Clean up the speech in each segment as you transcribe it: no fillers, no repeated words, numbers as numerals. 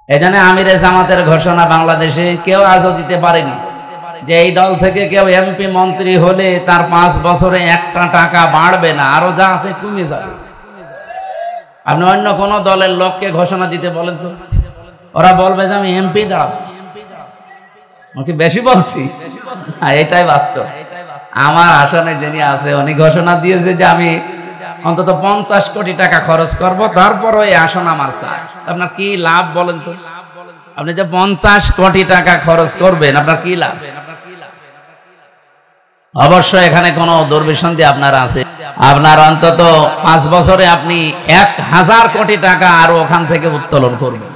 এখানে আমিরে জামাতের ঘোষণা বাংলাদেশে কেউ আজও দিতে পারেনি যে এই দল থেকে কেউ এমপি মন্ত্রী হলে তার 5 বছরে একটা টাকা বাড়বে না, আরো যা আছে কমে যাবে। আপনি অন্য কোন দলের লোককে ঘোষণা দিতে বলেন তো, ওরা বলবে যে আমি এমপি দাঁড়াবো। ওকে বেশি বলছি? এটাই বাস্তব। আমার আসনে যিনি আছে উনি ঘোষণা দিয়েছে যে আমি অন্তত 50 কোটি টাকা খরচ করব, তারপর ওই আসন আমার চাই। আপনার কি লাভ বলেন তো? আপনি যে 50 কোটি টাকা খরচ করবেন, আপনার কি লাভ? অবশ্য এখানে কোনো দুর্বিসন্ধি আপনার আছে, আপনার অন্তত 5 বছরে আপনি 1000 কোটি টাকা আরো ওখান থেকে উত্তোলন করবেন।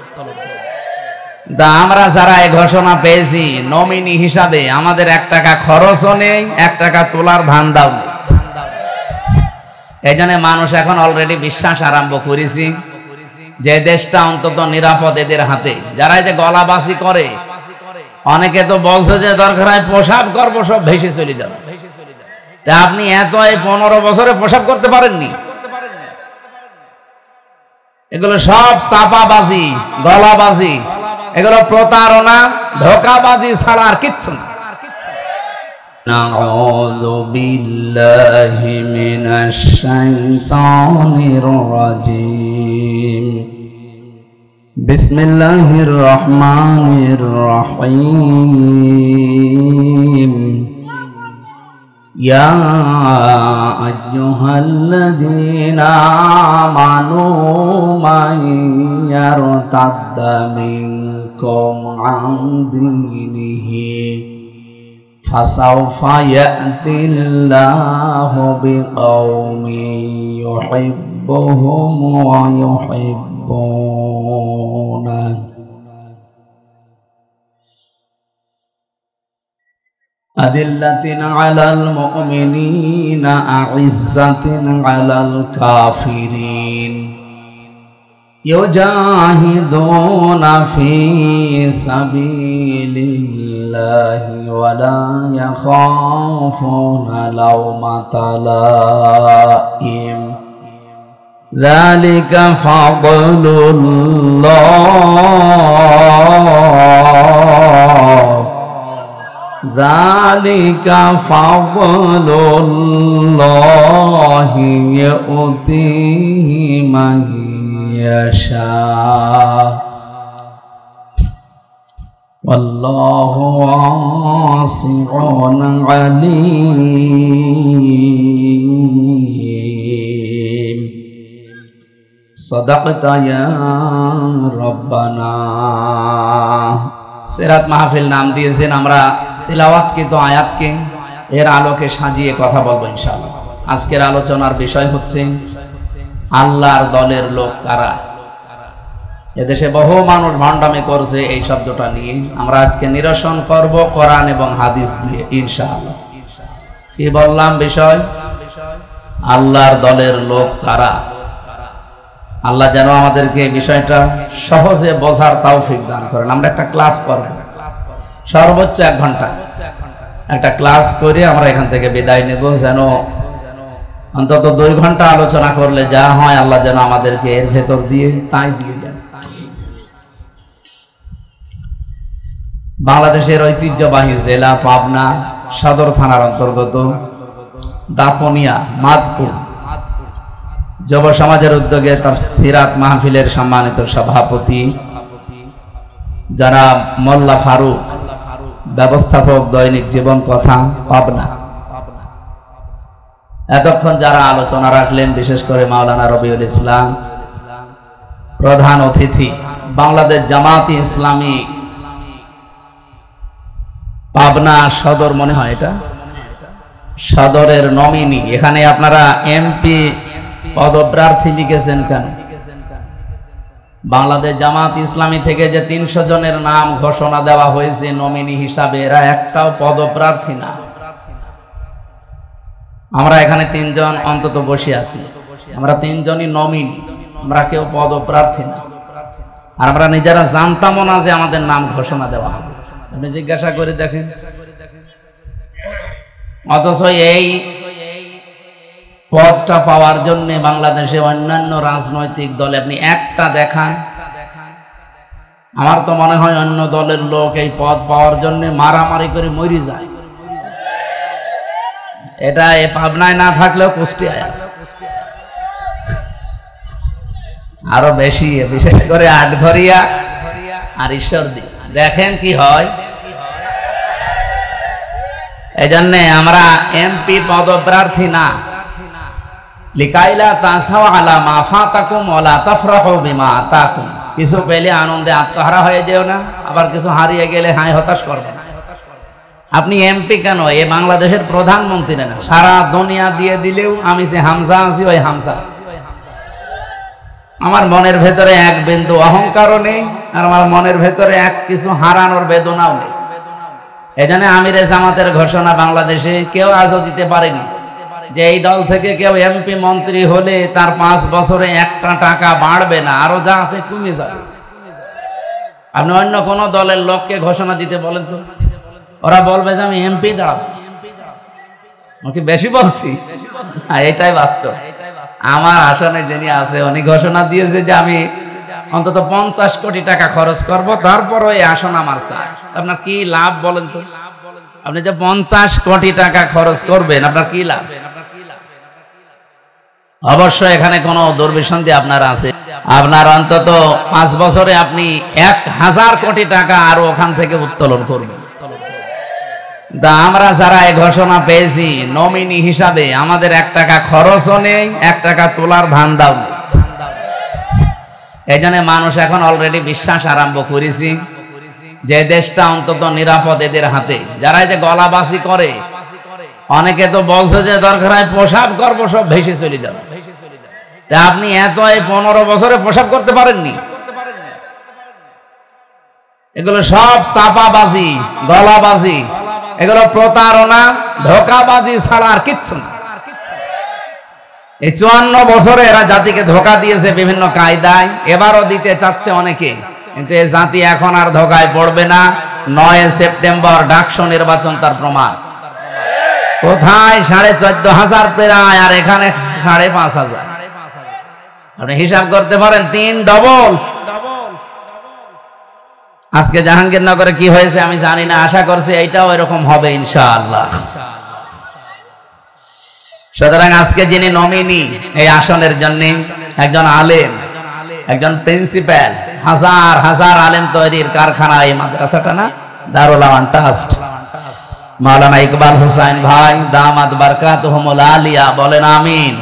আমরা যারা এই ঘোষণা পেয়েছি নমিনি হিসাবে, আমাদের 1 টাকা খরচও নেই, 1 টাকা তোলার ধান্দাও নেই। এই জন্য মানুষ এখন অলরেডি বিশ্বাস আরম্ভ করেছি যে দেশটা অন্তত নিরাপদ এদের হাতে। যারা এই যে গলাবাসি করে, অনেকে তো বলছে যে দরকার হয় প্রসাব করবো, সব ভেসে চলে যাবে। আপনি এত 15 বছরে প্রসাব করতে পারেননি? এগুলো সব চাপাবাজি, গলাবাজি, এগুলো প্রতারণা, ধোঁকাবাজি ছাড়া আর কিচ্ছু না। নাউযু বিল্লাহি মিনাশ শাইতানির রাজীম। বিসমিল্লাহির রহমানির রহিম। ইয়া আইয়ুহাল্লাযীনা আমানু মান ইয়ারতাদ্দা মিনকুম আন দীনিহি ফাসাউফা ইয়াতিল্লাহু বিকওমিন ইউহিব্বুহুম ওয়া ইউহিব্বুনাহু আদিল্লাতিন আলাল মুমিনিনা আইজ্জাতিন আলাল কাফিরিন ইউজাহিদুনা ফি সাবিলিল্লাহি ওয়া লা ইয়াখাফুনা লাওমাতা লাইম যালিকা ফাদলুল্লাহ যালিকা ফাদলুল্লাহি ইউতিহি মান ইয়াশা ওয়াল্লাহু ওয়াসিউন আলীম। সাদাকতা ইয়া রাব্বানা। সিরাত মাহফিল নাম দিয়েছেন আমরা তিলাওয়াতকৃত আয়াতকে এর আলোকে সাজিয়ে কথা বলবো ইনশাআল্লাহ। আজকের আলোচনার বিষয় হচ্ছে আল্লাহর দলের লোক কারা। এদেশে বহু মানুষ ভণ্ডামি করছে এই শব্দটা নিয়ে, আমরা আজকে নিরসন করব কোরআন এবং হাদিস দিয়ে ইনশাআল্লাহ। কি বললাম বিষয়? আল্লাহর দলের লোক কারা। আল্লাহ যেন আমাদেরকে বিষয়টা সহজে বোঝার তৌফিক দান করেন। আমরা একটা ক্লাস করব, সর্বোচ্চ 1 ঘন্টা একটা ক্লাস করে আমরা এখান থেকে বিদায় নেব। যেন অন্তত 2 ঘন্টা আলোচনা করলে যা হয় আল্লাহ যেন আমাদেরকে এর ভেতর দিয়ে তাই দিয়ে দেন। বাংলাদেশের ঐতিহ্যবাহী জেলা পাবনা সদর থানার অন্তর্গত দাপনিয়া মাদপুর যুব সমাজের উদ্যোগে তাফসীরাত মাহফিলের সম্মানিত সভাপতি জনাব মোল্লা ফারুক, ব্যবস্থাপক দৈনিক জীবন কথা পাবনা। এতক্ষণ যারা আলোচনা রাখলেন, বিশেষ করে মাওলানা রবিউল ইসলাম, প্রধান অতিথি বাংলাদেশ জামাত ইসলামী পাবনা সদর, মনে হয় এটা সদরের নমিনি। এখানে আপনারা এমপি পদপ্রার্থী লিখেছেন কেন? বাংলাদেশ জামাত ইসলামী থেকে যে 300 জনের নাম ঘোষণা দেওয়া হয়েছে নমিনি হিসাবে, এরা একটাও পদপ্রার্থী না। আমরা এখানে 3 জন অন্তত বসে আছি, আমরা 3 জনই নমিনি, আমরা কেউ পদপ্রার্থী না। আর আমরা নিজেরা জানতামও না যে আমাদের নাম ঘোষণা দেওয়া হবে। আপনি জিজ্ঞাসা করে দেখেন। অথচ এই পদটা পাওয়ার জন্য বাংলাদেশে অন্যান্য রাজনৈতিক দলে আপনি একটা দেখান, আমার তো মনে হয় অন্য দলের লোক এই পদ পাওয়ার জন্য মারামারি করে মরে যায়। এটা এ পাবনায় না থাকলেও কুষ্টিয়ায় আছে, আরো বেশি, বিশেষ করে আটঘরিয়া আর ঈশ্বরদী। দেখেন কি হয়। এই জন্যে আমরা এমপি পদপ্রার্থী না। লিকাইলা তাসাও আলা মা ফাতাকুম ওয়ালা তাফরাহু বিমা আতাকুম। কিছু পেলে আনন্দে আত্মহারা হয়ে যেও না, আবার কিছু হারিয়ে গেলে হায় হতাশ করবে না। আপনি এমপি কেন, এ বাংলাদেশের প্রধানমন্ত্রী না, সারা দুনিয়া দিয়ে দিলেও আমি যে হামজা আছি ওই হামজা। আমার মনের ভেতরে এক বিন্দু অহংকারও নেই, আর আমার মনের ভেতরে এক কিছু হারানোর বেদনাও নেই। এই জন্য আমিরে জামাতের ঘোষণা বাংলাদেশে কেউ আজও দিতে পারেনি যে এই দল থেকে কেউ এমপি মন্ত্রী হলে তার 5 বছরে একটা টাকা বাড়বে না, আরো যা আছে কমে যাবে। আপনি অন্য কোন দলের লোককে ঘোষণা দিতে বলেন তো, ওরা বলবে যে আমি এমপি দাঁড়াবো। ওকে বেশি বলছি? এটাই বাস্তব। আমার আসনে যিনি আছে উনি ঘোষণা দিয়েছে যে আমি অন্তত 50 কোটি টাকা খরচ করব, তারপরও এই আসন আমার চাই। আপনার কি লাভ বলেন তো? আপনি যে 50 কোটি টাকা খরচ করবেন, আপনার কি লাভ? অবশ্যই এখানে কোনো দুর্বিসন্ধি আপনার আছে। আপনার অন্তত 5 বছরে আপনি 1000 কোটি টাকা আরো ওখান থেকে উত্তোলন করবেন। তা আমরা যারা এই ঘোষণা পেয়েছি নমিনি হিসাবে, আমাদের 1 টাকা খরচও নেই, 1 টাকা তোলার ধান্দাও নেই। এই জন্য মানুষ এখন অলরেডি বিশ্বাস আরম্ভ করেছি যে দেশটা অন্তত নিরাপদ এদের হাতে। যারা এই যে গলাবাসি করে, অনেকে তো বলছে যে দরকার হয় পোশাক করবো, সব ভেসে চলে যাবে। তা আপনি এত এই 15 বছরে পোশাক করতে পারেননি? এগুলো সব চাপাবাজি, গলাবাজি, এগুলো প্রতারণা, ধোকাবাজি ছাড়া আর কিচ্ছু না। এই 54 বছরে এরা জাতিকে ধোকা দিয়েছে বিভিন্ন কায়দায়, এবারও দিতে চাচ্ছে অনেকে, কিন্তু এই জাতি এখন আর ধোকায় পড়বে না। 9 সেপ্টেম্বর ডাকসু নির্বাচন তার প্রমাণ। কোথায় 14,500 প্রায়, আর এখানে 5,500। আপনি হিসাব করতে পারেন, 3 ডবল। আজকে জাহাঙ্গীরনগরে কি হয়েছে আমি জানি না, আশা করছি এইটাও এরকম হবে ইনশাআল্লাহ। সুতরাং আজকে যিনি নমিনি এই আসনের জন্য, একজন আলেম, একজন প্রিন্সিপাল, হাজার হাজার আলেম তৈরির কারখানা এই মাদ্রাসাটা না, দারুল আমান ট্রাস্ট। মাওলানা ইকবাল হোসেন ভাই দামাত বারকাতুহুমুল আলিয়া, বলেন আমিন।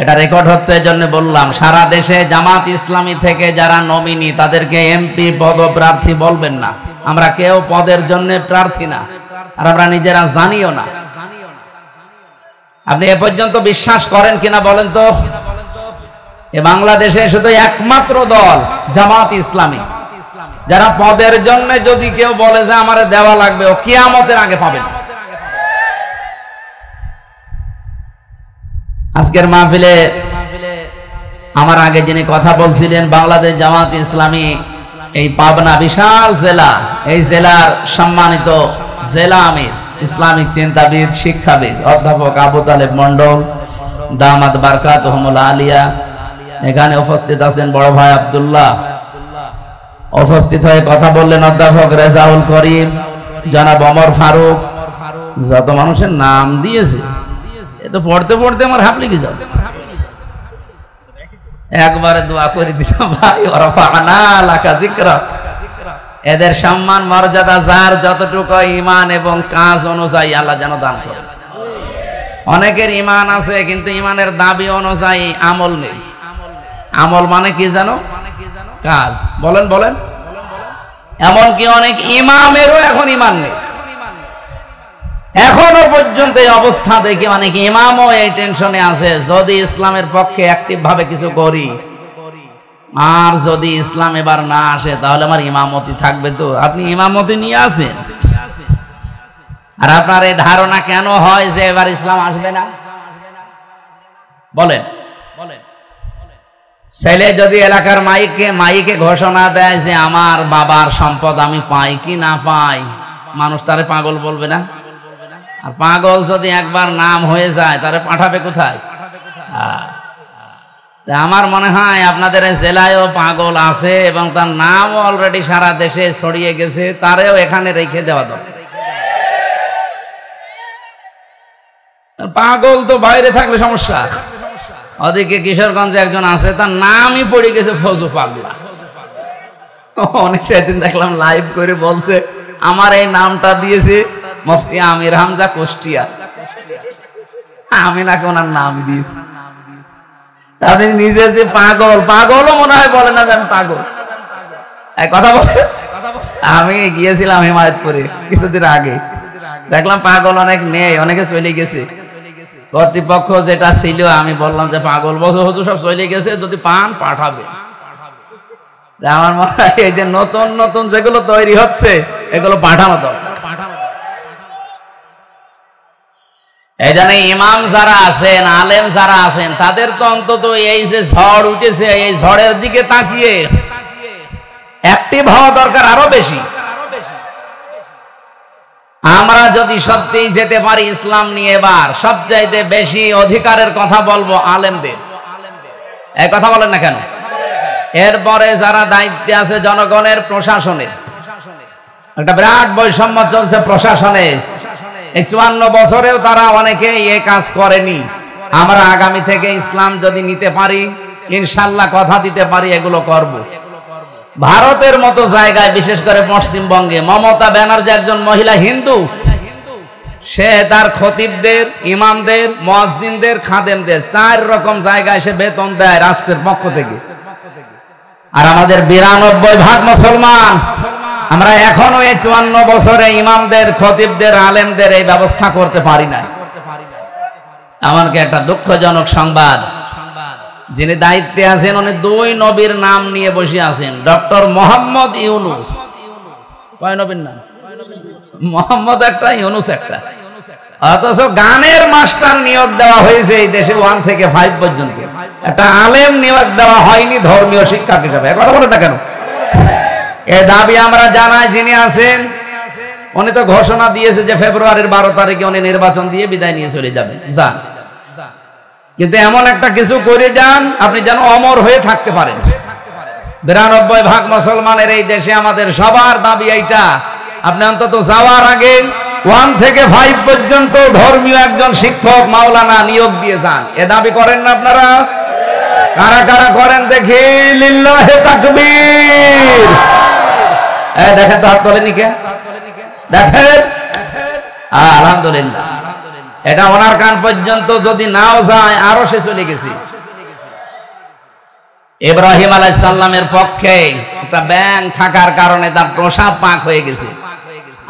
এটা রেকর্ড হচ্ছে, এই জন্য বললাম, সারা দেশে জামাত ইসলামী থেকে যারা নমিনি তাদেরকে এমপি পদপ্রার্থী বলবেন না। আমরা কেউ পদের জন্য প্রার্থী না, আর আমরা নিজেরা জানিও না। আপনি এ পর্যন্ত বিশ্বাস করেন কিনা বলেন তো? এ বাংলাদেশে শুধু একমাত্র দল জামাত ইসলামী, যারা পদের জন্য যদি কেউ বলে যে আমারে দেওয়া লাগবে, ও কিয়ামতের আগে পাবে না। আজকের মাহফিলে আমার আগে যিনি কথা বলছিলেন, বাংলাদেশ জামাত ইসলামী এই পাবনা বিশাল জেলা, এই জেলার সম্মানিত জেলা আমির, ইসলামিক চিন্তাবিদ, শিক্ষাবিদ অধ্যাপক আবু তালেব মন্ডল দামাত বারকাতুহুমুল আলিয়া, এখানে উপস্থিত আছেন বড় ভাই আব্দুল্লাহ। উপস্থিত হয়ে কথা বললেন অধ্যাপক রেজাউল করিম, জনাব ওমর ফারুক। যত মানুষের নাম দিয়েছে, এ তো পড়তে পড়তে আমার হাঁপ লেগে যাবে। একবারে দোয়া করে দিলাম, ভাই ওরফানা লাকা যিকরা। এদের সম্মান মর্যাদা যার যতটুকু ঈমান এবং কাজ অনুযায়ী আল্লাহ যেন দান করে। অনেকের ঈমান আছে কিন্তু ঈমানের দাবি অনুযায়ী আমল নেই। আমল মানে কি জানো? কাজ। বলেন বলেন। এমনকি অনেক ইমামেরও এখন ঈমান নেই। এখনো পর্যন্ত এই অবস্থা দেখে অনেক ইমামও এই টেনশনে আছে, যদি ইসলামের পক্ষে অ্যাক্টিভ ভাবে কিছু করি, আর যদি ইসলাম এবার না আসে তাহলে আমার ইমামতি থাকবে তো? আপনি ইমামতি নিয়ে আসেন, আর আপনার এই ধারণা কেন হয় যে এবার ইসলাম আসবে না? বলেন। ছেলে যদি এলাকার মাইকে ঘোষণা দেয় যে আমার বাবার সম্পদ আমি পাই কি না পাই, মানুষ তারে পাগল বলবে না? আর পাগল যদি একবার নাম হয়ে যায় তারে পাঠাবে কোথায়? আমার মনে হয় আপনাদের জেলায়ও পাগল আছে এবং তার নাম অলরেডি সারা দেশে ছড়িয়ে গেছে, তারেও এখানে রেখে দেওয়া দরকার। পাগল তো বাইরে থাকলে সমস্যা। ওদিকে কিশোরগঞ্জে একজন আছে, তার নামই পড়ে গেছে ফজু পাগলা। অনেক সেদিন দেখলাম লাইভ করে বলছে আমার এই নামটা দিয়েছে মুফতি আমির হামজা কুষ্টিয়া, আমি নাকি ওনার নাম দিয়েছি। আপনি নিজে যে পাগল, পাগলও মনে হয় বলে না যে আমি পাগল। এক কথা বলে, আমি গিয়েছিলাম হিমায়তপুরে কিছুদিন আগে, দেখলাম পাগল অনেক নেই, অনেকে চলে গেছে। কর্তৃপক্ষ যেটা ছিল আমি বললাম যে পাগল হুজুর সব চলে গেছে, যদি পান পাঠাবে। আমার মনে হয় এই যে নতুন নতুন যেগুলো তৈরি হচ্ছে এগুলো পাঠানো দরকার। এই জন্য ইমাম যারা আছেন, আলেম যারা আছেন, তাদের তো অন্তত এই যে ঝড় উঠেছে এই ঝড়ের দিকে তাকিয়ে অ্যাক্টিভ হওয়া দরকার আরো বেশি। আমরা যদি সত্যিই যেতে পারি ইসলাম নিয়ে, এবার সবচাইতে বেশি অধিকারের কথা বলবো আলেমদের। এই কথা বলেন না কেন? এরপরে যারা দায়িত্বে আছে জনগণের, প্রশাসনের একটা বিরাট বৈষম্য চলছে প্রশাসনে। এই 54 বছরেও তারা অনেকে এ কাজ করেনি। আমরা আগামী থেকে ইসলাম যদি নিতে পারি, ইনশাল্লাহ কথা দিতে পারি এগুলো করব। ভারতের মতো জায়গায়, বিশেষ করে পশ্চিমবঙ্গে, মমতা ব্যানার্জি একজন মহিলা হিন্দু, সে তার খতিবদের, ইমামদের, মুয়াজ্জিনদের, খাদেমদের 4 রকম জায়গায় সে বেতন দেয় রাষ্ট্রের পক্ষ থেকে। আর আমাদের 92% মুসলমান, আমরা এখনো এই 54 বছরে ইমামদের, খতিবদের, আলেমদের এই ব্যবস্থা করতে পারি না। এমনকি একটা দুঃখজনক সংবাদ, যিনি দায়িত্বে আছেন উনি 2 নবীর নাম নিয়ে বসে আছেন। ডক্টর মোহাম্মদ ইউনুস, কয় নবীর নাম? মোহাম্মদ একটা, ইউনুস একটা। অথচ গানের মাস্টার নিয়োগ দেওয়া হয়েছে এই দেশে 1 থেকে 5 পর্যন্ত। একটা আলেম নিয়োগ দেওয়া হয়নি ধর্মীয় শিক্ষক হিসাবে। কথা বলে না কেন? এ দাবি আমরা জানাই। যিনি আছেন উনি তো ঘোষণা দিয়েছে যে ফেব্রুয়ারির 12 তারিখে উনি নির্বাচন দিয়ে বিদায় নিয়ে চলে যাবেন। যান, কিন্তু এমন একটা কিছু করে যান আপনি যেন অমর হয়ে থাকতে পারেন। 92% মুসলমানের এই দেশে আমাদের সবার দাবি এইটা, আপনি অন্তত যাওয়ার আগে 1 থেকে 5 পর্যন্ত ধর্মীয় একজন শিক্ষক, মাওলানা নিয়োগ দিয়ে যান। এ দাবি করেন না আপনারা? কারা কারা করেন দেখি? লিল্লাহে তাকবীর। দেখেন তো হাত তোলেনি কে? দেখেন, আলহামদুলিল্লাহ। এটা ওনার কান পর্যন্ত যদি নাও যায়, আরো সে চলে গেছে। ইব্রাহিম আলাইহিস সালামের পক্ষে একটা ব্যাং থাকার কারণে তার প্রসাব পাক হয়ে গেছে।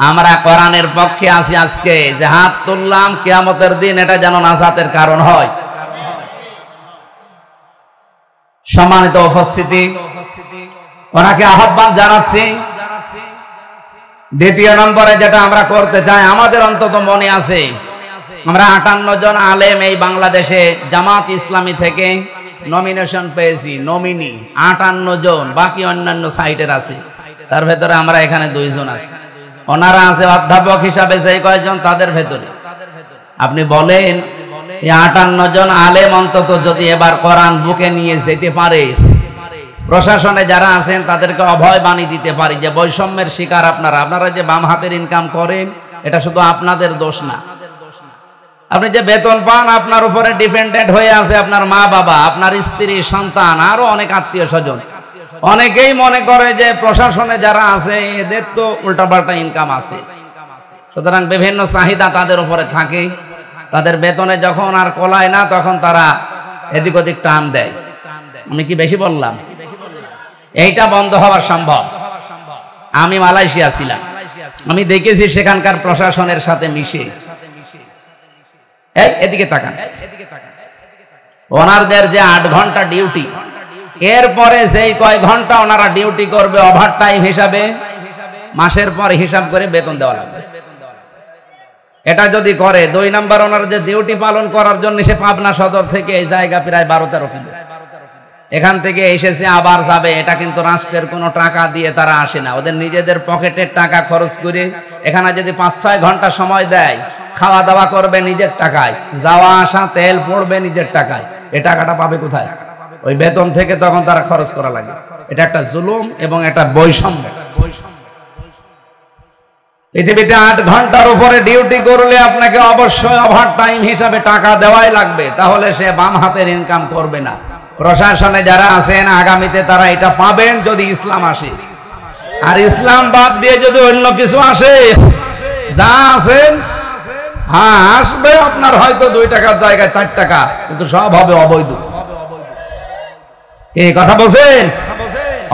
আমরা কোরআনের পক্ষে আছি আজকে, যে হাত তুললাম কিয়ামতের দিন এটা যেন নাজাতের কারণ হয়। সম্মানিত উপস্থিতি, ওনাকে আহ্বান জানাচ্ছি। দ্বিতীয় নম্বরে যেটা আমরা করতে চাই, আমাদের অন্তত মনে আছে আমরা 58 জন আলেম এই বাংলাদেশে জামাত ইসলামী থেকে নমিনেশন পেয়েছি। নমিনি 58 জন, বাকি অন্যান্য সাইটের আছে। তার ভেতরে আমরা এখানে 2 জন আছি। ওনারা আছে অধ্যাপক হিসাবে যে কয়েকজন, তাদের ভেতরে আপনি বলেন এই 58 জন আলেম অন্তত যদি এবার কোরআন বুকে নিয়ে যেতে পারে, প্রশাসনে যারা আছেন তাদেরকে অভয় বাণী দিতে পারি যে বৈষম্যের শিকার আপনারা। আপনারা যে বাম হাতের ইনকাম করেন এটা শুধু আপনাদের দোষ না। আপনি যে বেতন পান আপনার উপরে ডিপেন্ডেন্ট হয়ে আছে আপনার মা বাবা, আপনার স্ত্রী, সন্তান, আরো অনেক আত্মীয় স্বজন। অনেকেই মনে করে যে প্রশাসনে যারা আছে এদের তো উল্টাপাল্টা ইনকাম আছে, সুতরাং বিভিন্ন চাহিদা তাদের উপরে থাকে। তাদের বেতনে যখন আর কোলায় না তখন তারা এদিক ওদিক টান দেয়। আমি কি বেশি বললাম? এইটা বন্ধ হওয়া সম্ভব। আমি মালয়েশিয়া ছিলাম, আমি দেখেছি সেখানকার প্রশাসনের সাথে মিশে। এদিকে তাকান, ওনাদের যে 8 ঘন্টা ডিউটি, এরপরে সেই কয় ঘন্টা ওনারা ডিউটি করবে ওভার টাইম হিসাবে মাসের পর হিসাব করে বেতন দেওয়া লাগবে। এটা যদি করে 2 নাম্বার, ওনারা যে ডিউটি পালন করার জন্য সে পাবনা সদর থেকে এই জায়গা প্রায় 12-13 কিলো, এখান থেকে এসেছে আবার যাবে। এটা কিন্তু রাষ্ট্রের কোনো টাকা দিয়ে তারা আসে না, ওদের নিজেদের পকেটের টাকা খরচ করে। এখানে যদি 5-6 ঘন্টা সময় দেয়, খাওয়া দাওয়া করবে নিজের টাকায়, যাওয়া আসা তেল পড়বে নিজের টাকায়, এ টাকাটা পাবে কোথায়? ওই বেতন থেকে তখন তারা খরচ করা লাগে। এটা একটা জুলুম এবং একটা বৈষম্য। পৃথিবীতে 8 ঘন্টার উপরে ডিউটি করলে আপনাকে অবশ্যই ওভার টাইম হিসাবে টাকা দেওয়াই লাগবে, তাহলে সে বাম হাতের ইনকাম করবে না। প্রশাসনে যারা আছেন আগামীতে তারা এটা পাবেন যদি ইসলাম আসে। আর ইসলাম বাদ দিয়ে যদি অন্য কিছু আসে, যা আছেন হ্যাঁ আসবে আপনার হয়তো 2 টাকার জায়গায় 4 টাকা, কিন্তু সব হবে অবৈধ। এই কথা বলছেন?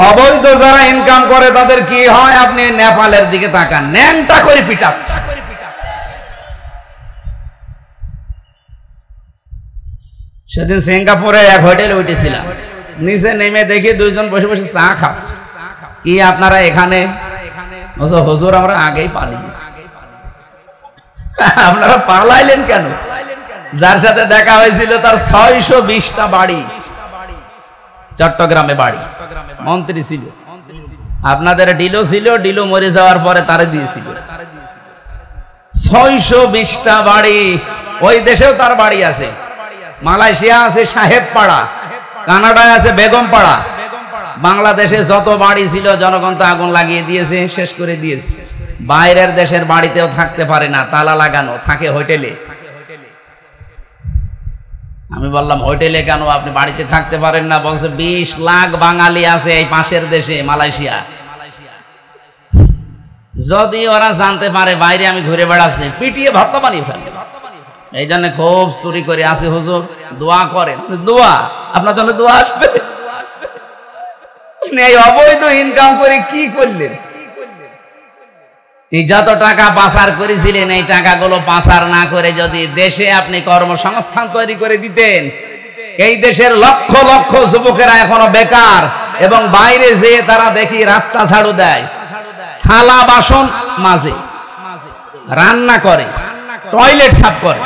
অবৈধ যারা ইনকাম করে তাদের কি হয়? আপনি নেপালের দিকে তাকান, ন্যাংটা করে পিটাচ্ছে। সেদিন সিঙ্গাপুরে এক হোটেলে উঠেছিলাম, নিচে নেমে দেখি 2 জন বসে বসে চা খাচ্ছে। কি আপনারা এখানে? হুজুর আমরা আগেই পালিয়েছি। আপনারা পালাইলেন কেন? যার সাথে দেখা হয়েছিল তার 620টা বাড়ি, চট্টগ্রামে বাড়ি, মন্ত্রী ছিল। আপনাদের ডিলো ছিল, ডিলো মরে যাওয়ার পরে তারে দিয়েছিল। 620টা বাড়ি। ওই দেশেও তার বাড়ি আছে। মালয়েশিয়া আছে সাহেব পাড়া, কানাডায় আছে বেগম পাড়া। বাংলাদেশে যত বাড়ি ছিল জনগণ তো আগুন লাগিয়ে দিয়েছে, শেষ করে দিয়েছে। বাইরের দেশের বাড়িতেও থাকতে পারে না, তালা লাগানো, থাকে হোটেলে। আমি বললাম হোটেলে কেন, আপনি বাড়িতে থাকতে পারেন না? বলছে 20 লাখ বাঙালি আছে এই পাশের দেশে মালয়েশিয়া। যদি ওরা জানতে পারে বাইরে আমি ঘুরে বেড়াচ্ছি, পিটিয়ে ভর্তা বানিয়ে ফেলবে। এই জন্য খুব চুরি করে আসে। হুজুর দোয়া করেন। দোয়া? আপনার জন্য দোয়া আসবে? এই অবৈধ ইনকাম করে কি করলেন? এই যত টাকা পাচার করেছিলেন, এই টাকাগুলো পাচার না করে যদি দেশে আপনি কর্মসংস্থান তৈরি করে দিতেন, এই দেশের লক্ষ লক্ষ যুবকেরা এখনো বেকার এবং বাইরে যেয়ে তারা দেখি রাস্তা ঝাড়ু দেয়, থালা বাসন মাজে, রান্না করে, টয়লেট সাফ করে।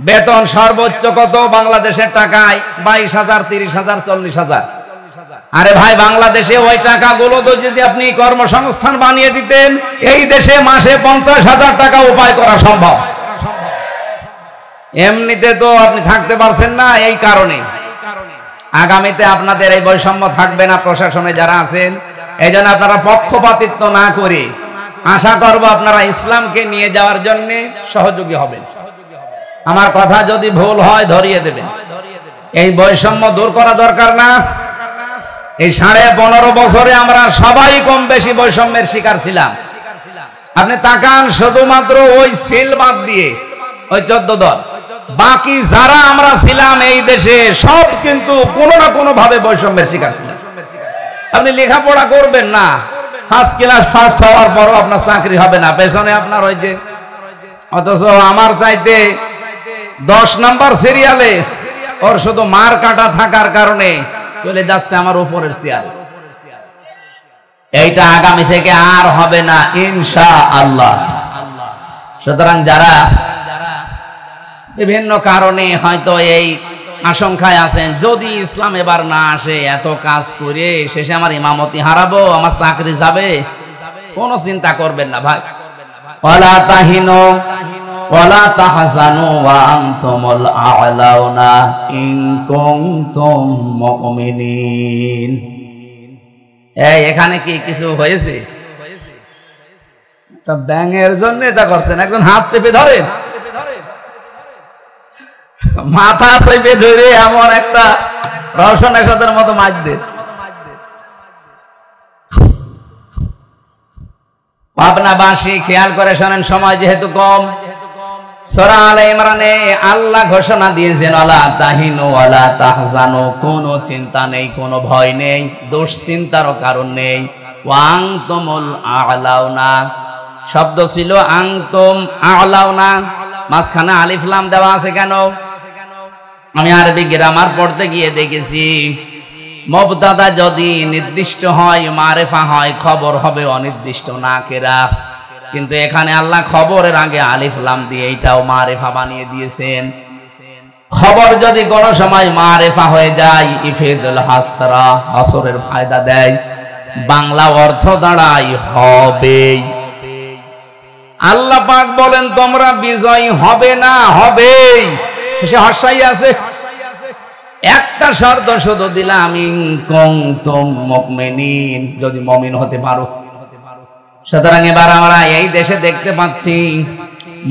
বেতন সর্বোচ্চ কত বাংলাদেশের টাকায়? 22,000, 30,000, 40,000। আরে ভাই, বাংলাদেশে ওই টাকাগুলো তো যদি আপনি কর্মসংস্থান বানিয়ে দিতেন, এই দেশে মাসে 50,000 টাকা উপায় করা সম্ভব। এমনিতে তো আপনি থাকতে পারছেন না। এই কারণে আগামীতে আপনাদের এই বৈষম্য থাকবে না প্রশাসনে যারা আছেন। এই জন্য আপনারা পক্ষপাতিত্ব না করে আশা করব আপনারা ইসলামকে নিয়ে যাওয়ার জন্য সহযোগী হবেন। আমার কথা যদি ভুল হয় ধরিয়ে দেবেন। এই বৈষম্য দূর করা দরকার না? এই 15.5 বছরে আমরা সবাই কম বেশি বৈষম্যের শিকার ছিলাম। আপনি তাকান, শুধুমাত্র ওই সিল বাদ দিয়ে ওই 14 দল, বাকি যারা আমরা ছিলাম এই দেশে সব কিন্তু কোনো না কোনো ভাবে বৈষম্যের শিকার ছিলাম। আপনি লেখাপড়া করবেন না, ফার্স্ট ক্লাস ফার্স্ট হওয়ার পরও আপনার চাকরি হবে না, পেছনে আপনার ওই যে, অথচ আমার চাইতে 10 নম্বর সিরিয়ালে ওর শুধু মার কাটা থাকার কারণে চলে যাচ্ছে আমার উপরের চেয়ার। এইটা আগামী থেকে আর হবে না ইনশাআল্লাহ। সুতরাং যারা বিভিন্ন কারণে হয়তো এই আশঙ্কায় আছেন, যদি ইসলাম এবার না আসে, এত কাজ করে শেষে আমার ইমামতি হারাবো, আমার চাকরি যাবে, কোনো চিন্তা করবেন না ভাই। ওয়ালা তাহিনু ওয়ালা তাহজানু ওয়া আনতুমুল আ'লাউনা ইন কুনতুম মুমিনিন। এই এখানে কি কিছু হয়েছে? একটা ব্যাঙের জন্য এটা করছেন, একজন হাত চেপে ধরেন, মাথা চেপে ধরে এমন একটা রওশন এরশাদের মতো মাছ দেন। পাবনাবাসী খেয়াল করে শোনেন, সময় যেহেতু কম। সূরা আলে ইমরানে আল্লাহ ঘোষণা দিয়েছেন, ওয়ালা তাহিনু ওয়ালা তাহজানু, কোনো চিন্তা নেই, কোনো ভয় নেই, দুশ্চিন্তারও কারণ নেই। ওয়া আনতুমুল আ'লাউনা, শব্দ ছিল আনতুম আ'লাউনা, মাঝখানে আলিফ লাম দেওয়া আছে কেন? আমি আরবি গ্রামার পড়তে গিয়ে দেখেছি, মুবতাদা যদি নির্দিষ্ট হয়, মারেফা হয়, খবর হবে অনির্দিষ্ট নাকেরা। কিন্তু এখানে আল্লাহ খবরের আগে আলিফ লাম দিয়ে এটাও মারেফা বানিয়ে দিয়েছেন। খবর যদি কোনো সময় মারেফা হয়ে যায়, ইফিদুল হাসরা, হাসরের ফায়দা দেয়, বাংলা অর্থ দাঁড়ায় হবে। আল্লাহ পাক বলেন তোমরা বিজয়ী হবে না, হবেই। শেষে হর্ষাই আছে। একটা শর্ত শুধু দিলাম, ইন কুনতুম মুমিনিন, যদি মুমিন হতে পারো। সুতরাং এবার আমরা এই দেশে দেখতে পাচ্ছি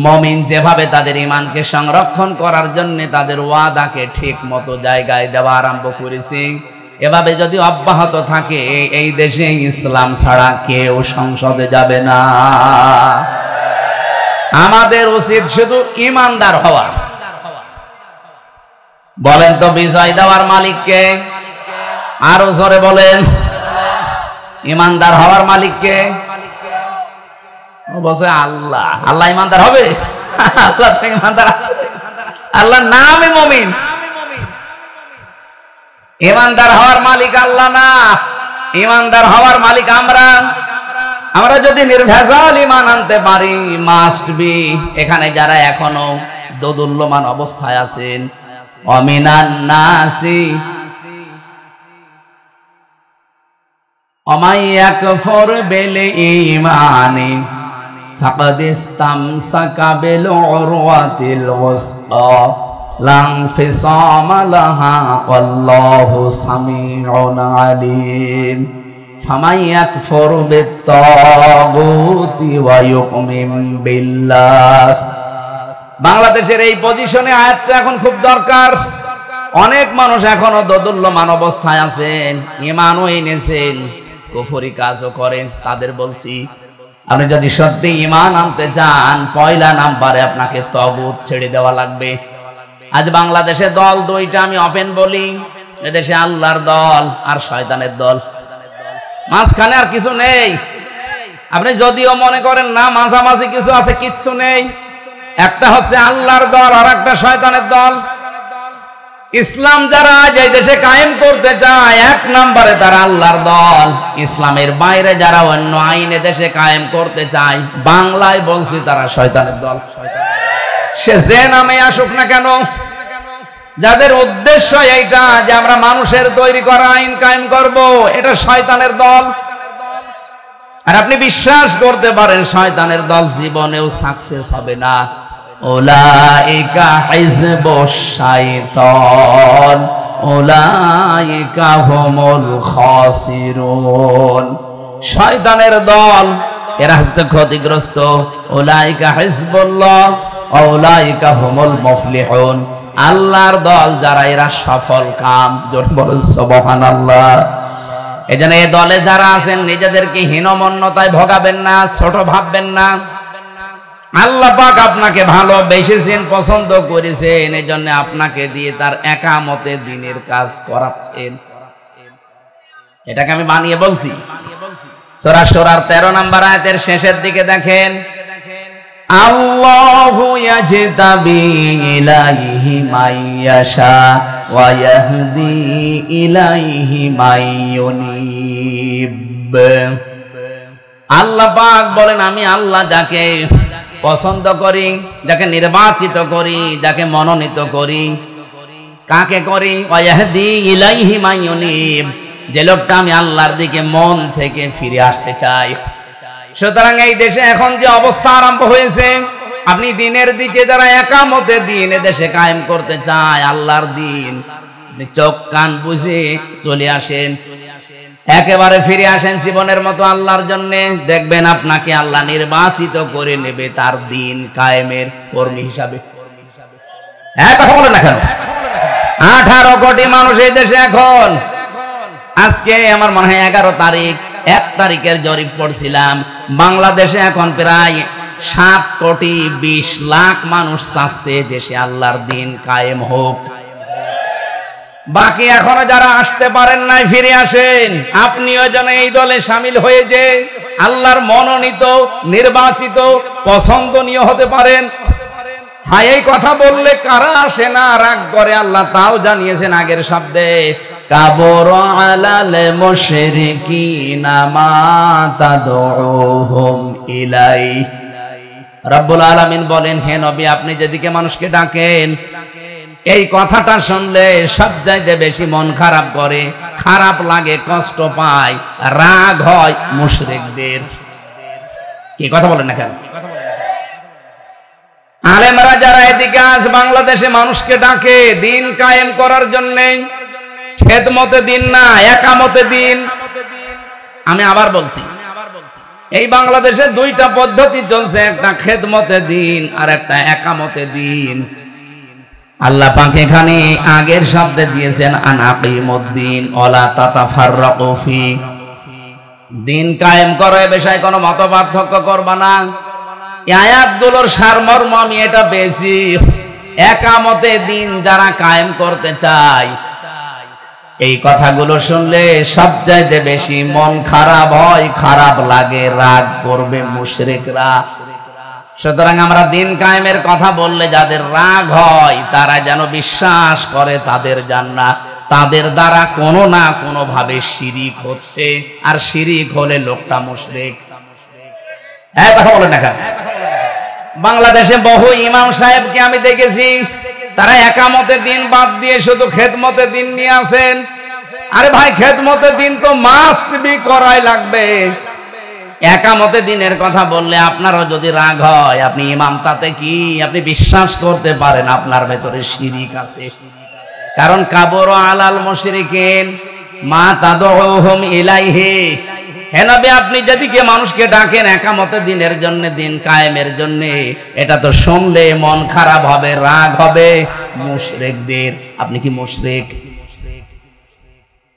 মুমিন যেভাবে তাদের ঈমানকে সংরক্ষণ করার জন্য তাদের ওয়াদাকে ঠিক মতো জায়গায় দেওয়া আরম্ভ করেছে, এভাবে যদি অব্যাহত থাকে এই দেশে ইসলাম ছাড়া কেউ সংসদে যাবে না। আমাদের উচিত শুধু ঈমানদার হওয়া। বলেন তো বিজয় দেওয়ার মালিককে? আরো জোরে বলেন। ঈমানদার হওয়ার মালিককে? বলছে আল্লাহ। আল্লাহ ঈমানদার হবে? আল্লাহ তো ঈমানদার আছে, আল্লাহর নামে মুমিন। ঈমানদার হওয়ার মালিক আল্লাহ না, ঈমানদার হওয়ার মালিক আমরা। আমরা যদি নির্ভেজাল ঈমান আনতে পারি, মাস্ট বি, এখানে যারা এখনো দোদুল্যমান অবস্থায় আছেন, অমিনান নাসি অমাই ইয়াকফুর বিল ঈমানি ফাকাদ ইসতামসাকা বিল উরওয়াতিল ওয়াসকা লা ইনফিসামা লাহা ওয়াল্লাহু সামিউন আলীম। ফামান ইয়াকফুর বিত-তাগুতি ওয়া ইউমিন বিল্লাহ। বাংলাদেশের এই পজিশনে আয়াতটা এখন খুব দরকার। অনেক মানুষ এখনো দোদুল্যমান অবস্থায় আছেন, ঈমানও এনেছেন, কুফরি কাজও করেন। তাদের বলছি, আপনি যদি সত্যি ঈমান আনতে চান, পয়লা নাম্বারে আপনাকে তাগুত ছেড়ে দেওয়া লাগবে। আজ বাংলাদেশে দল দুইটা, আমি ওপেন বলি, এদেশে আল্লাহর দল আর শয়তানের দল, মাঝখানে আর কিছু নেই। আপনি যদিও মনে করেন না মাঝামাঝি কিছু আছে, কিচ্ছু নেই। একটা হচ্ছে আল্লাহর দল আর একটা শয়তানের দল। ইসলাম যারা আজ এই দেশে কায়েম করতে চায়, এক নম্বরে তারা আল্লাহর দল। ইসলামের বাইরে যারা অন্য আইনে দেশে কায়েম করতে চায়, বাংলায় বলছি তারা শয়তানের দল। সে যে নামে আসুক না কেন, যাদের উদ্দেশ্য এইটা যে আমরা মানুষের তৈরি করা আইন কায়েম করব, এটা শয়তানের দল। আর আপনি বিশ্বাস করতে পারেন শয়তানের দল জীবনেও সাকসেস হবে না। উলাইকা হিজবুশ শাইতান উলাইকা হুমুল খাসিরুন। শয়তানের দল এরা হচ্ছে ক্ষতিগ্রস্ত। উলাইকা হিজবুল্লাহ উলাইকা হুমুল মুফলিহুন। আল্লাহর দল যারা, এরা সফল কাম। জোরে বলেন সুবহানাল্লাহ। এজন্য এই দলে যারা আছেন, নিজেদেরকে হীনমন্যতায় ভোগাবেন না, ছোট ভাববেন না। আল্লাহ পাক আপনাকে ভালোবেসেছেন, পছন্দ করেছেন, এই জন্য আপনাকে দিয়ে তার একামতে দ্বীনের কাজ করাচ্ছেন। এটাকে আমি বানিয়ে বলছি। সূরা সূরার 13 নম্বর আয়াতের শেষের দিকে দেখেন, আল্লাহু ইয়াজতাবি ইলাইহি মাইয়াশা ওয়া ইয়াহদি ইলাইহি মাইয়ুনিব। আল্লাহ পাক বলেন, আমি আল্লাহ যাকে পছন্দ করি, যাকে নির্বাচিত করি, যাকে মনোনীত করি। কাকে করি? ওয়া ইয়াহদি ইলাইহি মাইয়ুনিব, যে লোকটা আমি আল্লাহর দিকে মন থেকে ফিরে আসতে চাই। সুতরাং এই দেশে এখন যে অবস্থা আরম্ভ হয়েছে, আপনি দিনের দিকে যারা একামতে দিন দেশে কায়েম করতে চায়, আল্লাহর দিন, চোখ কান বুঝে চলে আসেন, একেবারে ফিরে আসেন জীবনের মতো আল্লাহর জন্য। দেখবেন আপনাকে আল্লাহ নির্বাচিত করে নেবে তার দিন কায়েমের কর্মী হিসাবে। কথা বলে না কেন? 18 কোটি মানুষ এই দেশে এখন। আজকে আমার মনে হয় 11 তারিখ, 1 তারিখের জরিপ পড়ছিলাম, বাংলাদেশে এখন প্রায় 7 কোটি 20 লাখ মানুষ চাচ্ছে দেশে আল্লাহর দিন কায়েম হোক। বাকি এখনো যারা আসতে পারেন নাই, ফিরে আসেন। আপনিও যেন এই দলে সামিল হয়ে যে আল্লাহর মনোনীত, নির্বাচিত, পছন্দনীয় হতে পারেন। হ্যাঁ, এই কথা বললে কারা আসে না, রাগ করে, আল্লাহ তাও জানিয়েছেন আগের শব্দে, কাবর আলাল মুশরিকিনা মা তাদউহুম ইলাই। রব্বুল আলামিন বলেন, হে নবী, আপনি যেদিকে মানুষকে ডাকেন, এই কথাটা শুনলে সবচাইতে বেশি মন খারাপ করে, খারাপ লাগে, কষ্ট পায়, রাগ হয় মুশরিকদের। কি কথা বলেন না কেন? আলেমরা যারা এদিকে আজ বাংলাদেশে মানুষকে ডাকে দিন কায়েম করার জন্য, খেদমতে দিন না, একামতে দিন। আমি আবার বলছি, এই বাংলাদেশে দুইটা পদ্ধতি চলছে, একটা খেদমতে দিন আর একটা একামতে দিন। আল্লাহ পাক এখানে আগের শব্দে দিয়েছেন আনাকিমুদ্দিন ওয়ালা তাতাফাররাকু ফি, দিন কায়েম করো, এ বিষয়ে কোনো মত পার্থক্য করবা না। এই আয়াতগুলোর সারমর্ম আমি এটা পেয়েছি, একামতে দিন যারা কায়েম করতে চায়, এই কথাগুলো শুনলে সবচাইতে বেশি মন খারাপ হয়, খারাপ লাগে, রাগ করবে মুশরিকরা। সুতরাং আমরা দিন কায়েমের কথা বললে যাদের রাগ হয় তারা যেন বিশ্বাস করে তাদের জান্নাত, তাদের দ্বারা কোনো না কোনো ভাবে শিরিক হচ্ছে, আর শিরিক হলে লোকটা মুশরিক। হ্যাঁ, কথা বলেন না কেন? বাংলাদেশে বহু ইমাম সাহেবকে আমি দেখেছি, তারা একামতে দিন বাদ দিয়ে শুধু খেদমতে দিন নিয়ে আসেন। আরে ভাই, খেদমতে দিন তো মাস্ট বি করাই লাগবে। একামতে দিনের কথা বললে আপনারও যদি রাগ হয়, আপনি ইমাম, তাতে কি? আপনি বিশ্বাস করতে পারেন আপনার ভেতরে শিরিক আছে। কারণ কাবর আলাল মুশরিকিন মা তাদউহুম ইলাইহি। হে নবী, আপনি যেদিকে মানুষকে ডাকেন একামতে দিনের জন্য, দিন কায়েমের জন্য, এটা তো শুনলে মন খারাপ হবে, রাগ হবে মুশরিকদের। আপনি কি মুশরিক?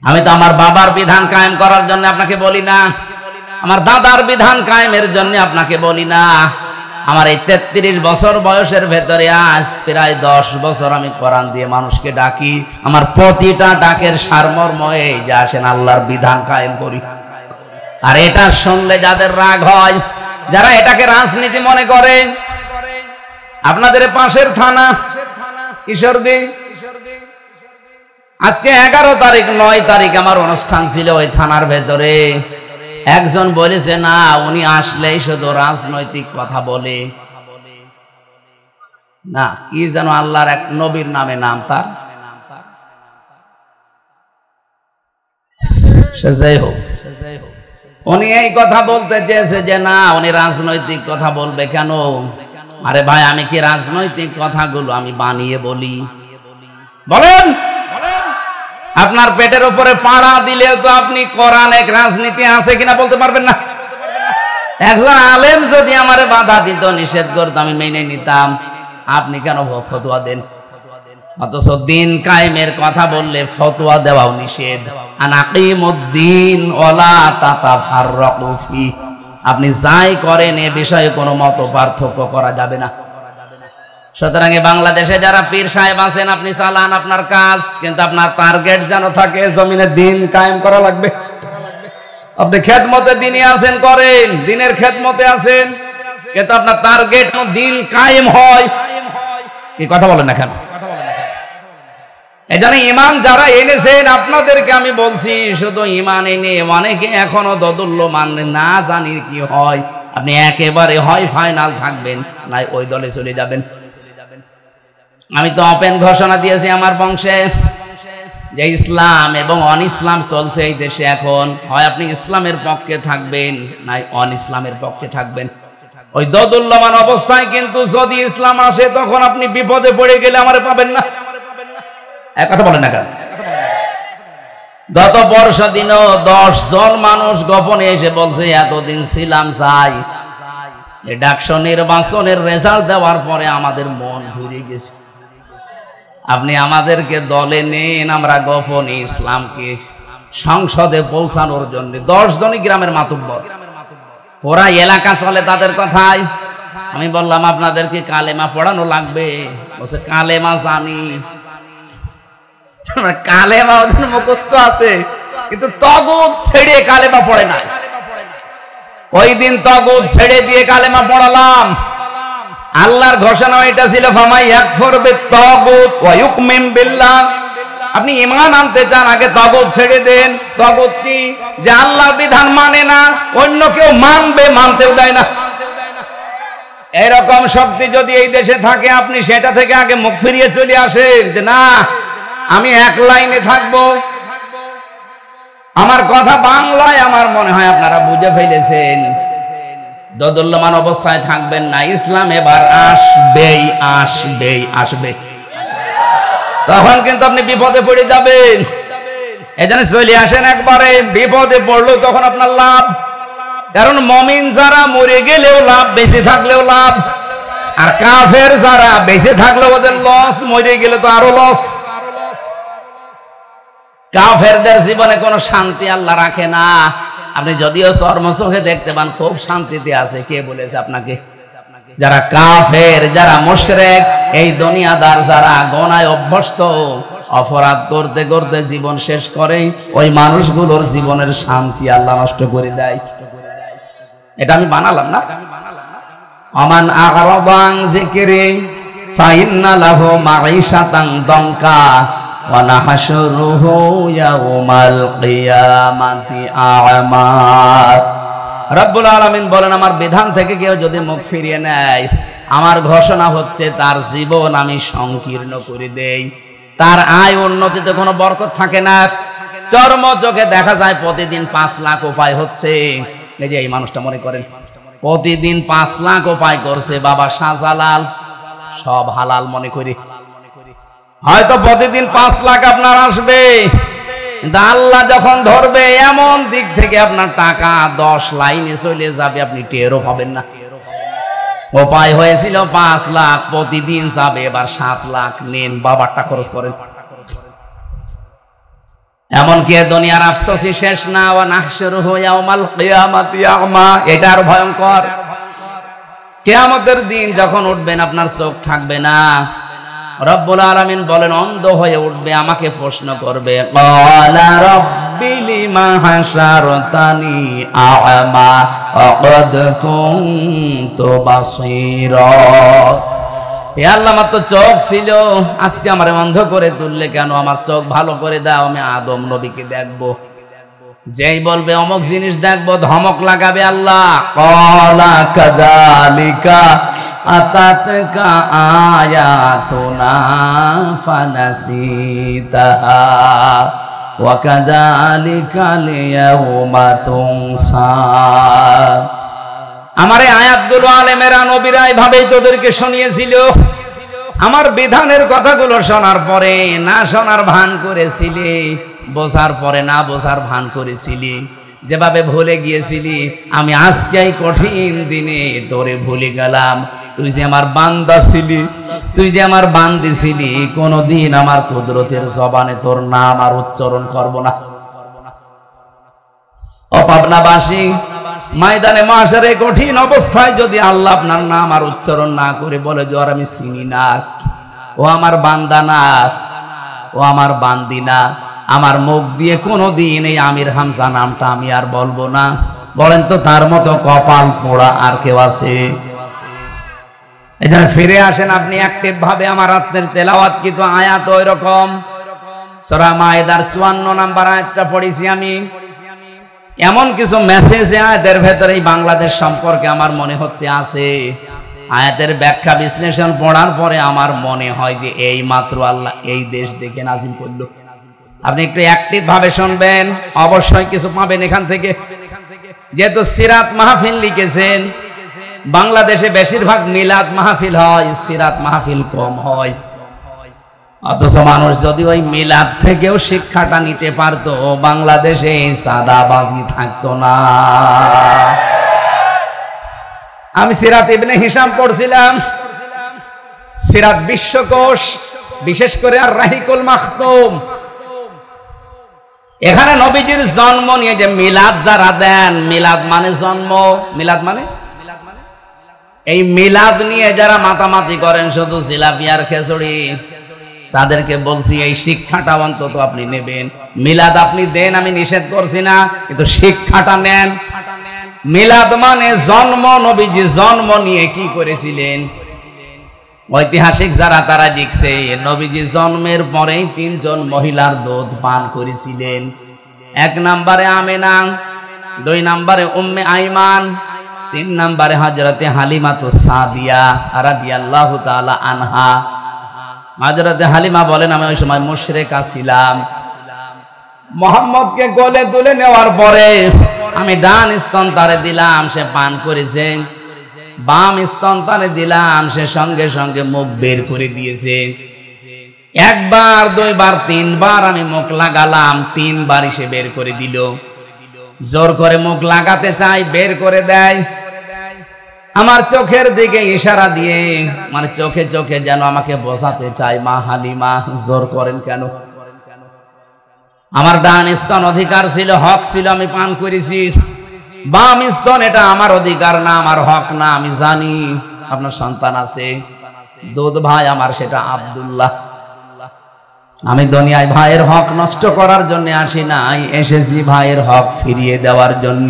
আমি তো আমার বাবার বিধান কায়েম করার জন্য আপনাকে বলি না, আমার দাদার বিধান কায়েমের জন্য আপনাকে বলি না। আমার এই 33 বছর বয়সের ভেতরে আজ প্রায় 10 বছর আমি কোরআন দিয়ে মানুষকে ডাকি। আমার প্রতিটা ডাকের সারমর্ম এই যে আসেন আল্লাহর বিধান কায়েম করি। আর এটা শুনলে যাদের রাগ হয়, যারা এটাকে রাজনীতি মনে করে, আপনাদের পাশের থানা ঈশ্বরদী, আজকে 11 তারিখ 9 তারিখ আমার অনুষ্ঠান ছিল ওই থানার ভেতরে। একজন বলেছে না, উনি আসলেই শুধু রাজনৈতিক কথা বলে না, কি যেন আল্লাহর এক নবীর নামে নাম তার, সে যাই হোক, উনি এই কথা বলতে চেয়েছে যে না, উনি রাজনৈতিক কথা বলবে কেন? আরে ভাই, আমি কি রাজনৈতিক কথাগুলো আমি বানিয়ে বলি? বলেন, আপনার পেটের উপরে পাড়া দিলে তো আপনি কোরআন এক রাজনীতি আছে কিনা বলতে পারবেন না। একজন আলেম যদি আমারে বাধা দিত, নিষেধ করতো, আমি মেনে নিতাম। আপনি কেন ফতোয়া দেন? অথচ দিন কায়েমের কথা বললে ফতোয়া দেওয়াও নিষেধ। আনাকিমুদ্দিন ওয়ালা তাতাফাররাকু ফি, আপনি যাই করেন এ বিষয়ে কোনো মত পার্থক্য করা যাবে না। সুতরাং বাংলাদেশে যারা পীর সাহেব আছেন, আপনি চালান আপনার কাজ, কিন্তু আপনার টার্গেট যেন থাকে জমিনে দিন কায়েম করা লাগবে। আপনি খেদমতে দিনই আছেন, করেন, দিনের খেদমতে আছেন, কিন্তু আপনার টার্গেট দিন কায়েম হয়। কি কথা বলেন না কেন? এজন্য ইমান যারা এনেছেন, আপনাদেরকে আমি বলছি, শুধু ইমান এনে অনেকে এখনো দদুল্য মানে না, জানি কি হয়। আপনি একেবারে হয় ফাইনাল থাকবেন, নাই ওই দলে চলে যাবেন। আমি তো ওপেন ঘোষণা দিয়েছি আমার বংশে যে ইসলাম এবং অন ইসলাম চলছে এই দেশে এখন, হয় আপনি ইসলামের পক্ষে থাকবেন, নাই অন ইসলামের পক্ষে থাকবেন। ওই দদুল্যমান অবস্থায় কিন্তু যদি ইসলাম আসে, তখন আপনি বিপদে পড়ে গেলে আমারে পাবেন না। এক কথা বলেন না কেন? গত বর্ষ দিনও 10 জন মানুষ গোপনে এসে বলছে এতদিন ছিলাম চাই, এই ডাকসু নির্বাচনের রেজাল্ট দেওয়ার পরে আমাদের মন ঘুরে গেছে, আপনি আমাদেরকে দলে নেন, আমরা গোপনে ইসলামকে সংসদে পৌঁছানোর জন্য। 10 জনই গ্রামের মাতুব্বর, ওরা এলাকা চলে তাদের কথায়। আমি বললাম আপনাদেরকে কালেমা পড়ানো লাগবে। বলছে কালেমা জানি, কালেমা ওদের মুখস্থ আছে, কিন্তু তাগুত ছেড়ে কালেমা পড়ে না। ওই দিন তাগুত ছেড়ে দিয়ে কালেমা পড়ালাম। আল্লাহর ঘোষণা এটা ছিল, ফামাই ইয়াকফুর বিত-তাগুত ওয়া ইউমিন বিল্লাহ। আপনি ঈমান আনতে চান, আগে তাগুত ছেড়ে দেন। তাগুত কি? যে আল্লাহর বিধান মানে না, অন্য কেউ মানবে, মানতেও দেয় না। এরকম শক্তি যদি এই দেশে থাকে, আপনি সেটা থেকে আগে মুখ ফিরিয়ে চলে আসেন, যে না, আমি এক লাইনে থাকবো। আমার কথা বাংলায় আমার মনে হয় আপনারা বুঝে ফেলেছেন। দোদুল্যমান অবস্থায় থাকবেন না। ইসলাম এবার আসবেই আসবেই আসবে, তখন কিন্তু আপনি বিপদে পড়ে যাবেন। এজন্য চলে আসেন একবারে, বিপদে পড়লো তখন আপনার লাভ। কারণ মুমিন যারা মরে গেলেও লাভ, বেঁচে থাকলেও লাভ। আর কাফের যারা বেঁচে থাকলেও ওদের লস, মরে গেলে তো আরো লস। কাফেরদের জীবনে কোনো শান্তি আল্লাহ রাখে না। আপনি যদিও চর্ম চোখে দেখতে পান খুব শান্তিতে আছে, কে বলেছে আপনাকে? যারা কাফের, যারা মুশরিক, এই দুনিয়াদার যারা গুনাহে অভ্যস্ত, অপরাধ করতে করতে জীবন শেষ করে, ওই মানুষগুলোর জীবনের শান্তি আল্লাহ নষ্ট করে দেয়। এটা আমি বানালাম না। আমান আ'রাদা আন যিকরি ফাইন্না লাহু মাঈশাতান দানকা ওয়া নাহশুরুহু ইয়াওমাল কিয়ামাতি আ'মা। রব্বুল আলামিন বলেন, আমার বিধান থেকে কেউ যদি মুখ ফিরিয়ে নেয়, আমার ঘোষণা হচ্ছে তার জীবন আমি সংকীর্ণ করে দেই। তার আয় উন্নতিতে কোনো বরকত থাকে না। চর্ম চোখে দেখা যায় প্রতিদিন 5 লাখ উপায় হচ্ছে। এই যে এই মানুষটা মনে করেন প্রতিদিন 5 লাখ উপায় করছে বাবা শাহজালাল, সব হালাল মনে করি। হয়তো প্রতিদিন 5 লাখ আপনার আসবে, কিন্তু আল্লাহ যখন ধরবে এমন দিক থেকে আপনার টাকা 10 লাইনে চলে যাবে, আপনি টেরও পাবেন না। উপায় হয়েছিল 5 লাখ, প্রতিদিন যাবে এবার 7 লাখ। নেন, বাবারটা খরচ করেন। এমনকি দুনিয়ার আফসোসই শেষ না। ওয়া নাহশুরুহু ইয়াওমাল কিয়ামাতি আ'মা, এটা আর ভয়ঙ্কর। কিয়ামতের দিন যখন উঠবেন আপনার চোখ থাকবে না। রব্বুল আলামিন বলেন অন্ধ হয়ে উঠবে, আমাকে প্রশ্ন করবে, ক্বালা রাব্বি লিমা হাশারতানি আ'মা ওয়া ক্বাদ কুনতু বাসীরা। হে আল্লাহ, আমার তো চোখ ছিল, আজকে আমারে অন্ধ করে তুললে কেন? আমার চোখ ভালো করে দাও, আমি আদম নবীকে দেখবো। যেই বলবে অমুক জিনিস দেখবো, ধমক লাগাবে আল্লাহ। ক্বালা কাযালিকা আতাতকা আয়াতুনা ফানাসিতাহা ওয়া কাযালিকা লিয়াউমা তুনসা। আমার এই আয়াতগুলো আলেমেরা নবীরা এইভাবেই তোদেরকে শুনিয়েছিল। আমার বিধানের কথাগুলো শোনার পরে না শোনার ভান করেছিলি, বোঝার পরে না বোঝার ভান করেছিলি, যেভাবে ভুলে গিয়েছিলি, আমি আজকেই কঠিন দিনে তোরে ভুলে গেলাম। তুই যে আমার বান্দা ছিলি, তুই যে আমার বান্দি ছিলি, কোনদিন আমার কুদরতের জবানে তোর নাম আর উচ্চারণ করব না। ও পাবনাবাসী, ময়দানে মাশারে কঠিন অবস্থায় যদি আল্লাহ আপনার নাম আর উচ্চারণ না করে বলে যে আর আমি চিনি না, ও আমার বান্দা না, ও আমার বান্দি না, আমার মুখ দিয়ে কোনোদিন এই আমির হামজা নামটা আমি আর বলবো না, বলেন তো তার মতো কপাল পোড়া আর কেউ আছে? এখানে ফিরে আসেন আপনি অ্যাক্টিভ ভাবে। আমার রাতের তেলাওয়াত কিন্তু আয়াত ওই রকম। সূরা মায়েদার 54 নম্বর আয়াতটা পড়েছি আমি। এমন কিছু মেসেজ আয়াতের ভেতরে এই বাংলাদেশ সম্পর্কে আমার মনে হচ্ছে আছে। আয়াতের ব্যাখ্যা বিশ্লেষণ পড়ার পরে আমার মনে হয় যে এই মাত্র আল্লাহ এই দেশ দেখে নাজিল করলো। আপনি একটু অ্যাক্টিভ ভাবে শুনবেন, অবশ্যই কিছু পাবেন এখান থেকে। যেহেতু সিরাত মাহফিল লিখেছেন, বাংলাদেশে বেশিরভাগ মিলাদ মাহফিল হয়, সিরাত মাহফিল কম হয়। অথচ মানুষ যদি ওই মিলাদ থেকেও শিক্ষাটা নিতে পারতো, বাংলাদেশে সাদাবাজি থাকতো না। আমি সিরাত ইবনে হিশাম পড়ছিলাম, সিরাত বিশ্বকোষ, বিশেষ করে আর রাহিকুল মাখতুম। এখানে নবীজির জন্ম নিয়ে যে মিলাদ যারা দেন, মিলাদ মানে জন্ম, মিলাদ মানে এই মিলাদ নিয়ে যারা মাতামাতি করেন শুধু জিলাপি আর খিচুড়ি, তাদেরকে বলছি এই শিক্ষাটা অন্তত আপনি নেবেন। মিলাদ আপনি দেন, আমি নিষেধ করছি না, কিন্তু শিক্ষাটা নেন। মিলাদ মানে জন্ম, নবীজি জন্ম নিয়ে কি করেছিলেন। ঐতিহাসিক যারা তারা লিখছে নবীজি জন্মের পরেই 3 জন মহিলার দুধ পান করেছিলেন। 1 নম্বরে আমেনা, 2 নম্বরে উম্মে আইমান, 3 নম্বরে হযরতে হালিমাতুস সাদিয়া রাদিয়াল্লাহু তাআলা আনহা। হযরতে হালিমা বলেন আমি ওই সময় মুশরিকা ছিলাম। মুহাম্মদকে গলে তুলে নেওয়ার পরে আমি ডান স্তন তারে দিলাম, সে পান করেছে। বাম স্তন তারে দিলাম, সে সঙ্গে সঙ্গে মুখ বের করে দিয়েছে। একবার, দুইবার, তিনবার আমি মুখ লাগালাম, তিনবারই সে বের করে দিল। জোর করে মুখ লাগাতে চাই, বের করে দেয়। আমার চোখের দিকে ইশারা দিয়ে, মানে চোখে চোখে যেন আমাকে বোঝাতে চায়, মা হালিমা জোর করেন কেন? আমার ডান স্তন অধিকার ছিল, হক ছিল, আমি পান করেছি। বাম স্তন এটা আমার অধিকার না, আমার হক না। আমি জানি আপনার সন্তান আছে, দুধ ভাই আমার, সেটা আব্দুল্লাহ। আমি দুনিয়ায় ভাইয়ের হক নষ্ট করার জন্য আসি নাই, এসেছি ভাইয়ের হক ফিরিয়ে দেওয়ার জন্য।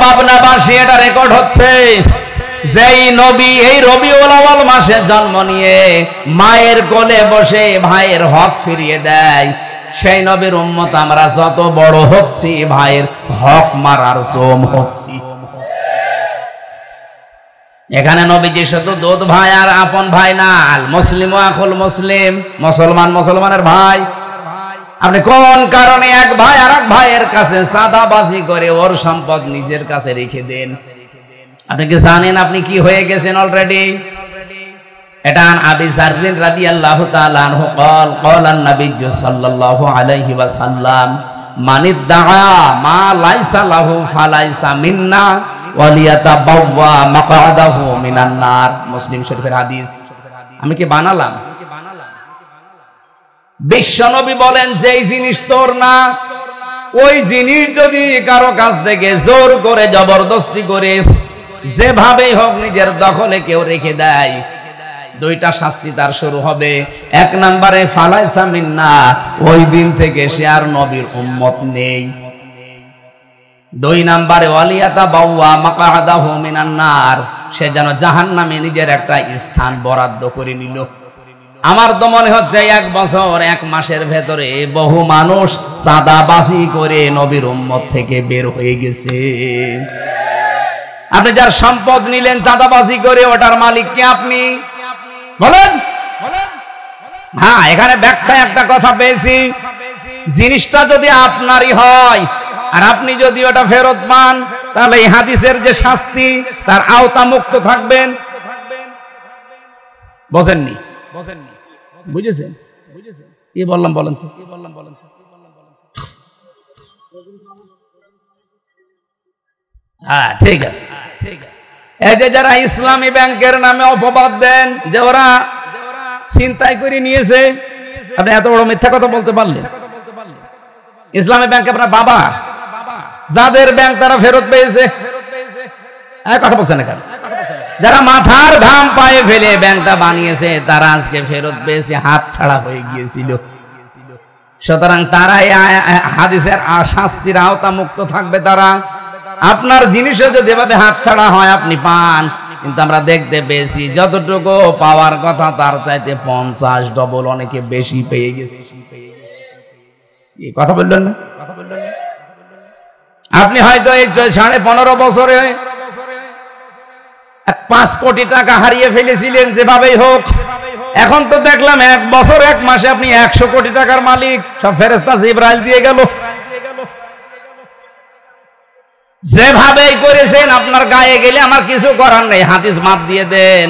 পাবনাবাসী, এটা রেকর্ড হচ্ছে, যেই নবী এই রবিউল আউয়াল মাসে জন্ম নিয়ে মায়ের কোলে বসে ভাইয়ের হক ফিরিয়ে দেয়, সেই নবীর উম্মত আমরা যত বড় হচ্ছি, ভাইয়ের হক মারার জম হচ্ছি। এখানে নবীজি শুধু দুধ ভাই আর আপন ভাই না, আল মুসলিম আখুল মুসলিম, মুসলমান মুসলমানের ভাই। আপনি কোন কারণে এক ভাই আর এক ভাইয়ের কাছে চাঁদাবাজি করে ওর সম্পদ নিজের কাছে রেখে দেন? আপনি কি জানেন আপনি কি হয়ে গেছেন অলরেডি? এটা আবি যাররিন রাদিয়াল্লাহু তাআলা আনহু قال قال النبي صلى الله عليه وسلم من ادعى ما ليس له فليس منا ওয়ালিয়াতাবাওয়া মাকআদাহু মিনান নার। মুসলিম শরীফের হাদিস। আমি কি বানালাম? বিশ্বনবী বলেন, যেই জিনিস তোর না, ওই জিনিস যদি কারো কাছ থেকে জোর করে জবরদস্তি করে যেভাবেই হোক নিজের দখলে কেউ রেখে দেয়, দুইটা শাস্তি তার শুরু হবে। এক নম্বরে ফালাইসা মিন্না, ওই দিন থেকে সে আর নবীর উম্মত নেই। দুই নম্বরে ওয়ালিয়াতাবাওয়া মাকআদাহু মিনান নার, সে যেন জাহান্নামে নিজের একটা স্থান বরাদ্দ করে নিল। আমার তো মনে হচ্ছে 1 বছর 1 মাসের ভেতরে বহু মানুষ চাঁদাবাজি করে নবীর উম্মত থেকে বের হয়ে গেছে। আপনি যার সম্পদ নিলেন চাঁদাবাজি করে, ওটার মালিক কে আপনি বলেন? হ্যাঁ, এখানে ব্যাখ্যায় একটা কথা পেয়েছি, জিনিসটা যদি আপনারই হয় আর আপনি যদি ওটা ফেরত পান, তাহলে এই হাদিসের যে শাস্তি তার আওতা মুক্ত থাকবেন। বোঝেননি? বুঝেছেন? কি বললাম বলেন? হ্যাঁ, ঠিক আছে। এই যে যারা ইসলামী ব্যাংকের নামে অপবাদ দেন যে ওরা ছিনতাই করে নিয়েছে, আপনি এত বড় মিথ্যা কথা বলতে পারলেন? ইসলামী ব্যাংক আপনার বাবা, যাদের ব্যাংক তারা ফেরত পেয়েছে। কথা বলছেন এখানে, যারা মাথার ঘাম পায়ে ফেলে ব্যাংকটা বানিয়েছে তারা আজকে ফেরত পেয়েছে, হাত ছাড়া হয়ে গিয়েছিল। সুতরাং তারা হাদিসের শাস্তির আওতা মুক্ত থাকবে। তারা আপনার জিনিসও যদি এভাবে হাত ছাড়া হয় আপনি পান, কিন্তু আমরা দেখতে পেয়েছি যতটুকু পাওয়ার কথা তার চাইতে 50 ডবল অনেকে বেশি পেয়ে গেছে। কথা বললেন না? আপনি হয়তো এই 15.5 বছরে 5 কোটি টাকা হারিয়ে ফেলেছিলেন যেভাবেই হোক। এখন তো দেখলাম 1 বছর 1 মাসে আপনি 100 কোটি টাকার মালিক। সব ফেরেশতা জিবরাইল দিয়ে গেল। যেভাবেই করেছেন আপনার গায়ে গেলে আমার কিছু করার নেই, হাদিস মাপ দিয়ে দেন।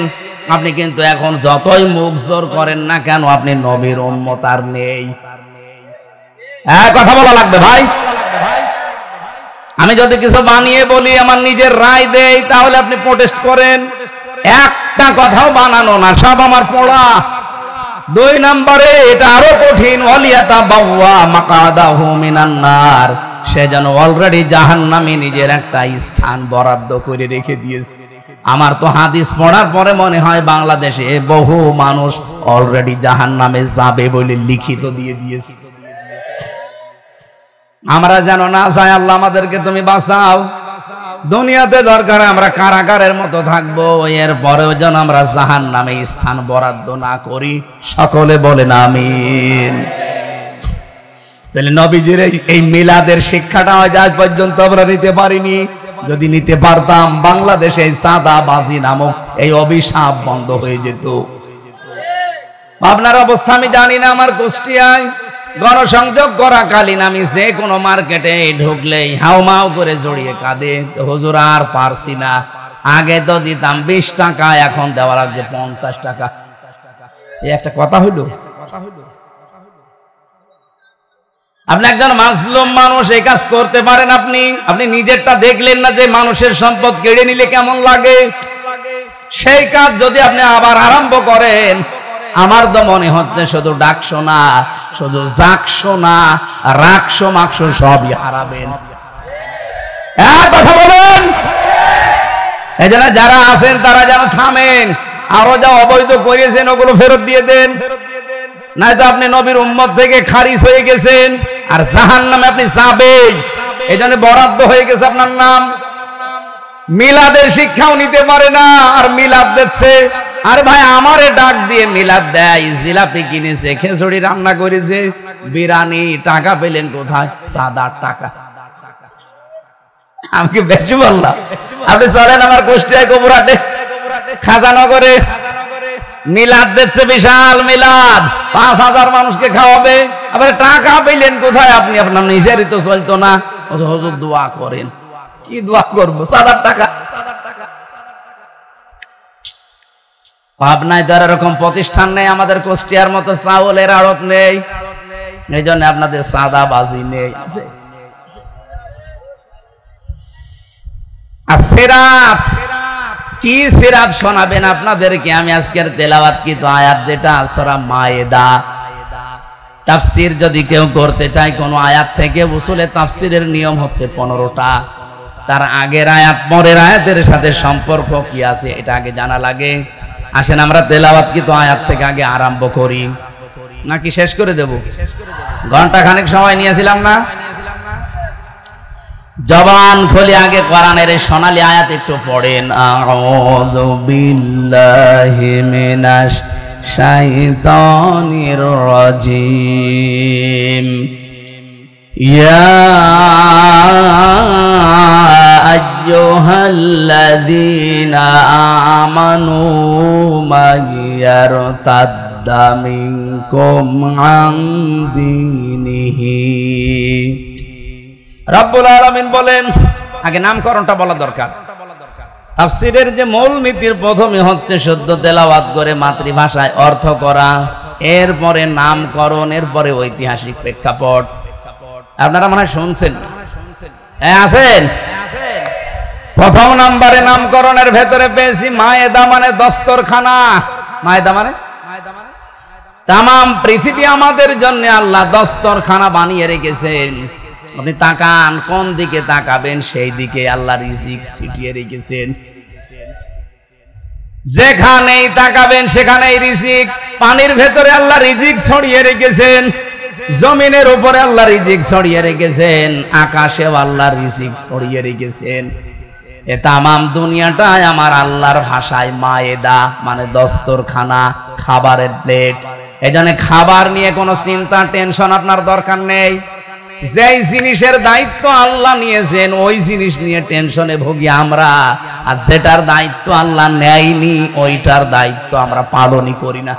আপনি কিন্তু এখন যতই মুখ জোর করেন না কেন, আপনি নবীর উম্মত আর নেই। কথা বলা লাগবে ভাই। আমি যদি কিছু বানিয়ে বলি, আমার নিজের রায় দেই, তাহলে আপনি প্রোটেস্ট করেন। একটা কথাও বানানো না, সব আমার পড়া। 2 নম্বরে এটা আরো কঠিন, ওয়ালিয়াতাবাওয়া মাকআদাহু মিনান নার, সে যেন অলরেডি জাহান্নামে নিজের একটা স্থান বরাদ্দ করে রেখে দিয়েছে। আমার তো হাদিস পড়ার পরে মনে হয় বাংলাদেশে বহু মানুষ অলরেডি জাহান্নামে যাবে বলে লিখিত দিয়ে দিয়েছে। আমরা যেন না যাই, আল্লাহ আমাদেরকে তুমি বাঁচাও। দুনিয়াতে দরকার আমরা কারাগারের মতো থাকবো, এর পরেও যেন আমরা জাহান্নামে স্থান বরাদ্দ না করি। সকলে বলেন আমিন। তাহলে নবীজির এই মিলাদের শিক্ষাটা আজ পর্যন্ত আমরা নিতে পারিনি। যদি নিতে পারতাম, বাংলাদেশে চাঁদাবাজি নামক এই অভিশাপ বন্ধ হয়ে যেত। আপনার অবস্থা আমি জানি না। আমার কুষ্টিয়ায় গণসংযোগ করাকালীন আমি যে কোনো মার্কেটে ঢুকলেই হাউমাউ করে জড়িয়ে কাঁদে, হুজুর আর পারছি না, আগে তো দিতাম 20 টাকা, এখন দেওয়া লাগছে 50 টাকা। এই একটা কথা হইল? আপনি একজন মাজলুম মানুষ, এই কাজ করতে পারেন? আপনি নিজেরটা দেখলেন না যে মানুষের সম্পদ কেড়ে নিলে কেমন লাগে? সেই কাজ যদি আপনি আবার আরম্ভ করেন, আমার তো মনে হচ্ছে শুধু ডাকশো না, শুধু জাকশো না, রাখশো মাকশো সবই হারাবেন। কথা বলেন। এই জন্য যারা আছেন তারা যেন থামেন, আরো যা অবৈধ করেছেন ওগুলো ফেরত দিয়ে দেন, নয়তো আপনি নবীর উম্মত থেকে খারিজ হয়ে গেছেন, আর জাহান্নামে আপনি যাবেন। এই জন্য বরাদ্দ হয়ে গেছে আপনার নাম। মিলাদের শিক্ষাও নিতে পারে না, আর মিলাদ দিচ্ছে। আরে ভাই, আমারে ডাক দিয়ে মিলাদ দেয়, জিলাপি কিনেছে, খিচুড়ি রান্না করেছে, বিরিয়ানি, টাকা পেলেন কোথায়? 7-8 টাকা। আমি কি বেশি বললাম? আপনি চলেন আমার কুষ্টিয়ায় কবুরাটে খাজানগরে মিলাদ দিচ্ছে, বিশাল মিলাদ, 5000 মানুষকে খাওয়াবে। আবার টাকা পেলেন কোথায় আপনি? আপনার নিজেরই তো চলতো না। হুজুর দোয়া করেন। কি দোয়া করবো? 7-8 টাকা। পাবনায় তো এরকম প্রতিষ্ঠান নেই, আমাদের কুষ্টিয়ার মতো চাউলের আড়ত নেই, এই জন্য আপনাদের সাদাবাজি নেই। আর সিরাত, কি সিরাত শোনাবেন আপনাদেরকে? আমি আজকের তেলাওয়াত কিন্তু আয়াত যেটা সূরা মায়েদা, তাফসীর যদি কেউ করতে চায় কোন আয়াত থেকে, উসুলে তাফসীরের নিয়ম হচ্ছে 15টা। তার আগের আয়াত পরের আয়াতের সাথে সম্পর্ক কি আছে এটা আগে জানা লাগে। আসেন আমরা তেলাওয়াত কিন্তু আয়াত থেকে আগে আরম্ভ করি, নাকি শেষ করে দেব? ঘন্টা খানেক সময় নিয়েছিলাম না? জবান খুলে আগে কোরআনের এই সোনালী আয়াত একটু পড়েন। আউযু বিল্লাহি মিনাশ শাইতানির রাজিম। ইয়া আইয়ুহাল্লাযীনা আমানু মাইয়ারতাদ্দা মিনকুম আন দীনিহি। রব্বুল আলামিন বলেন, আগে নামকরণটা বলা দরকার। তাফসীরের যে মূল নীতির প্রথমে হচ্ছে শুদ্ধ তেলাওয়াত করে মাতৃভাষায় অর্থ করা, এরপরে নামকরণ, এরপরে ঐতিহাসিক প্রেক্ষাপট। আপনারা মনে হয় শুনছেন, আছেন? প্রথম নম্বরে নামকরণের ভেতরে পেয়েছি মায়েদা, মানে দস্তরখানা। মায়েদা মানে তামাম পৃথিবী আমাদের জন্য আল্লাহ দস্তরখানা বানিয়ে রেখেছেন। আপনি তাকান, কোন দিকে তাকাবেন সেই দিকে আল্লাহ রিজিক ছিটিয়ে রেখেছেন। যেখানেই তাকাবেন সেখানেই রিজিক। পানির ভেতরে আল্লাহ রিজিক ছড়িয়ে রেখেছেন, জমিনের উপরে আল্লাহ রিজিক ছড়িয়ে রেখেছেন, আকাশেও আল্লাহ রিজিক ছড়িয়ে রেখেছেন। এ তামাম দুনিয়াটাই আমার আল্লাহর ভাষায় মায়েদা, মানে দস্তরখানা, খাবারের প্লেট। এজন্য খাবার নিয়ে কোনো চিন্তা টেনশন আপনার দরকার নেই। যেই জিনিসের দায়িত্ব আল্লাহ নিয়েছেন ওই জিনিস নিয়ে টেনশনে ভুগি আমরা, আর যেটার দায়িত্ব আল্লাহ নেয়নি ওইটার দায়িত্ব আমরা পালনই করি না।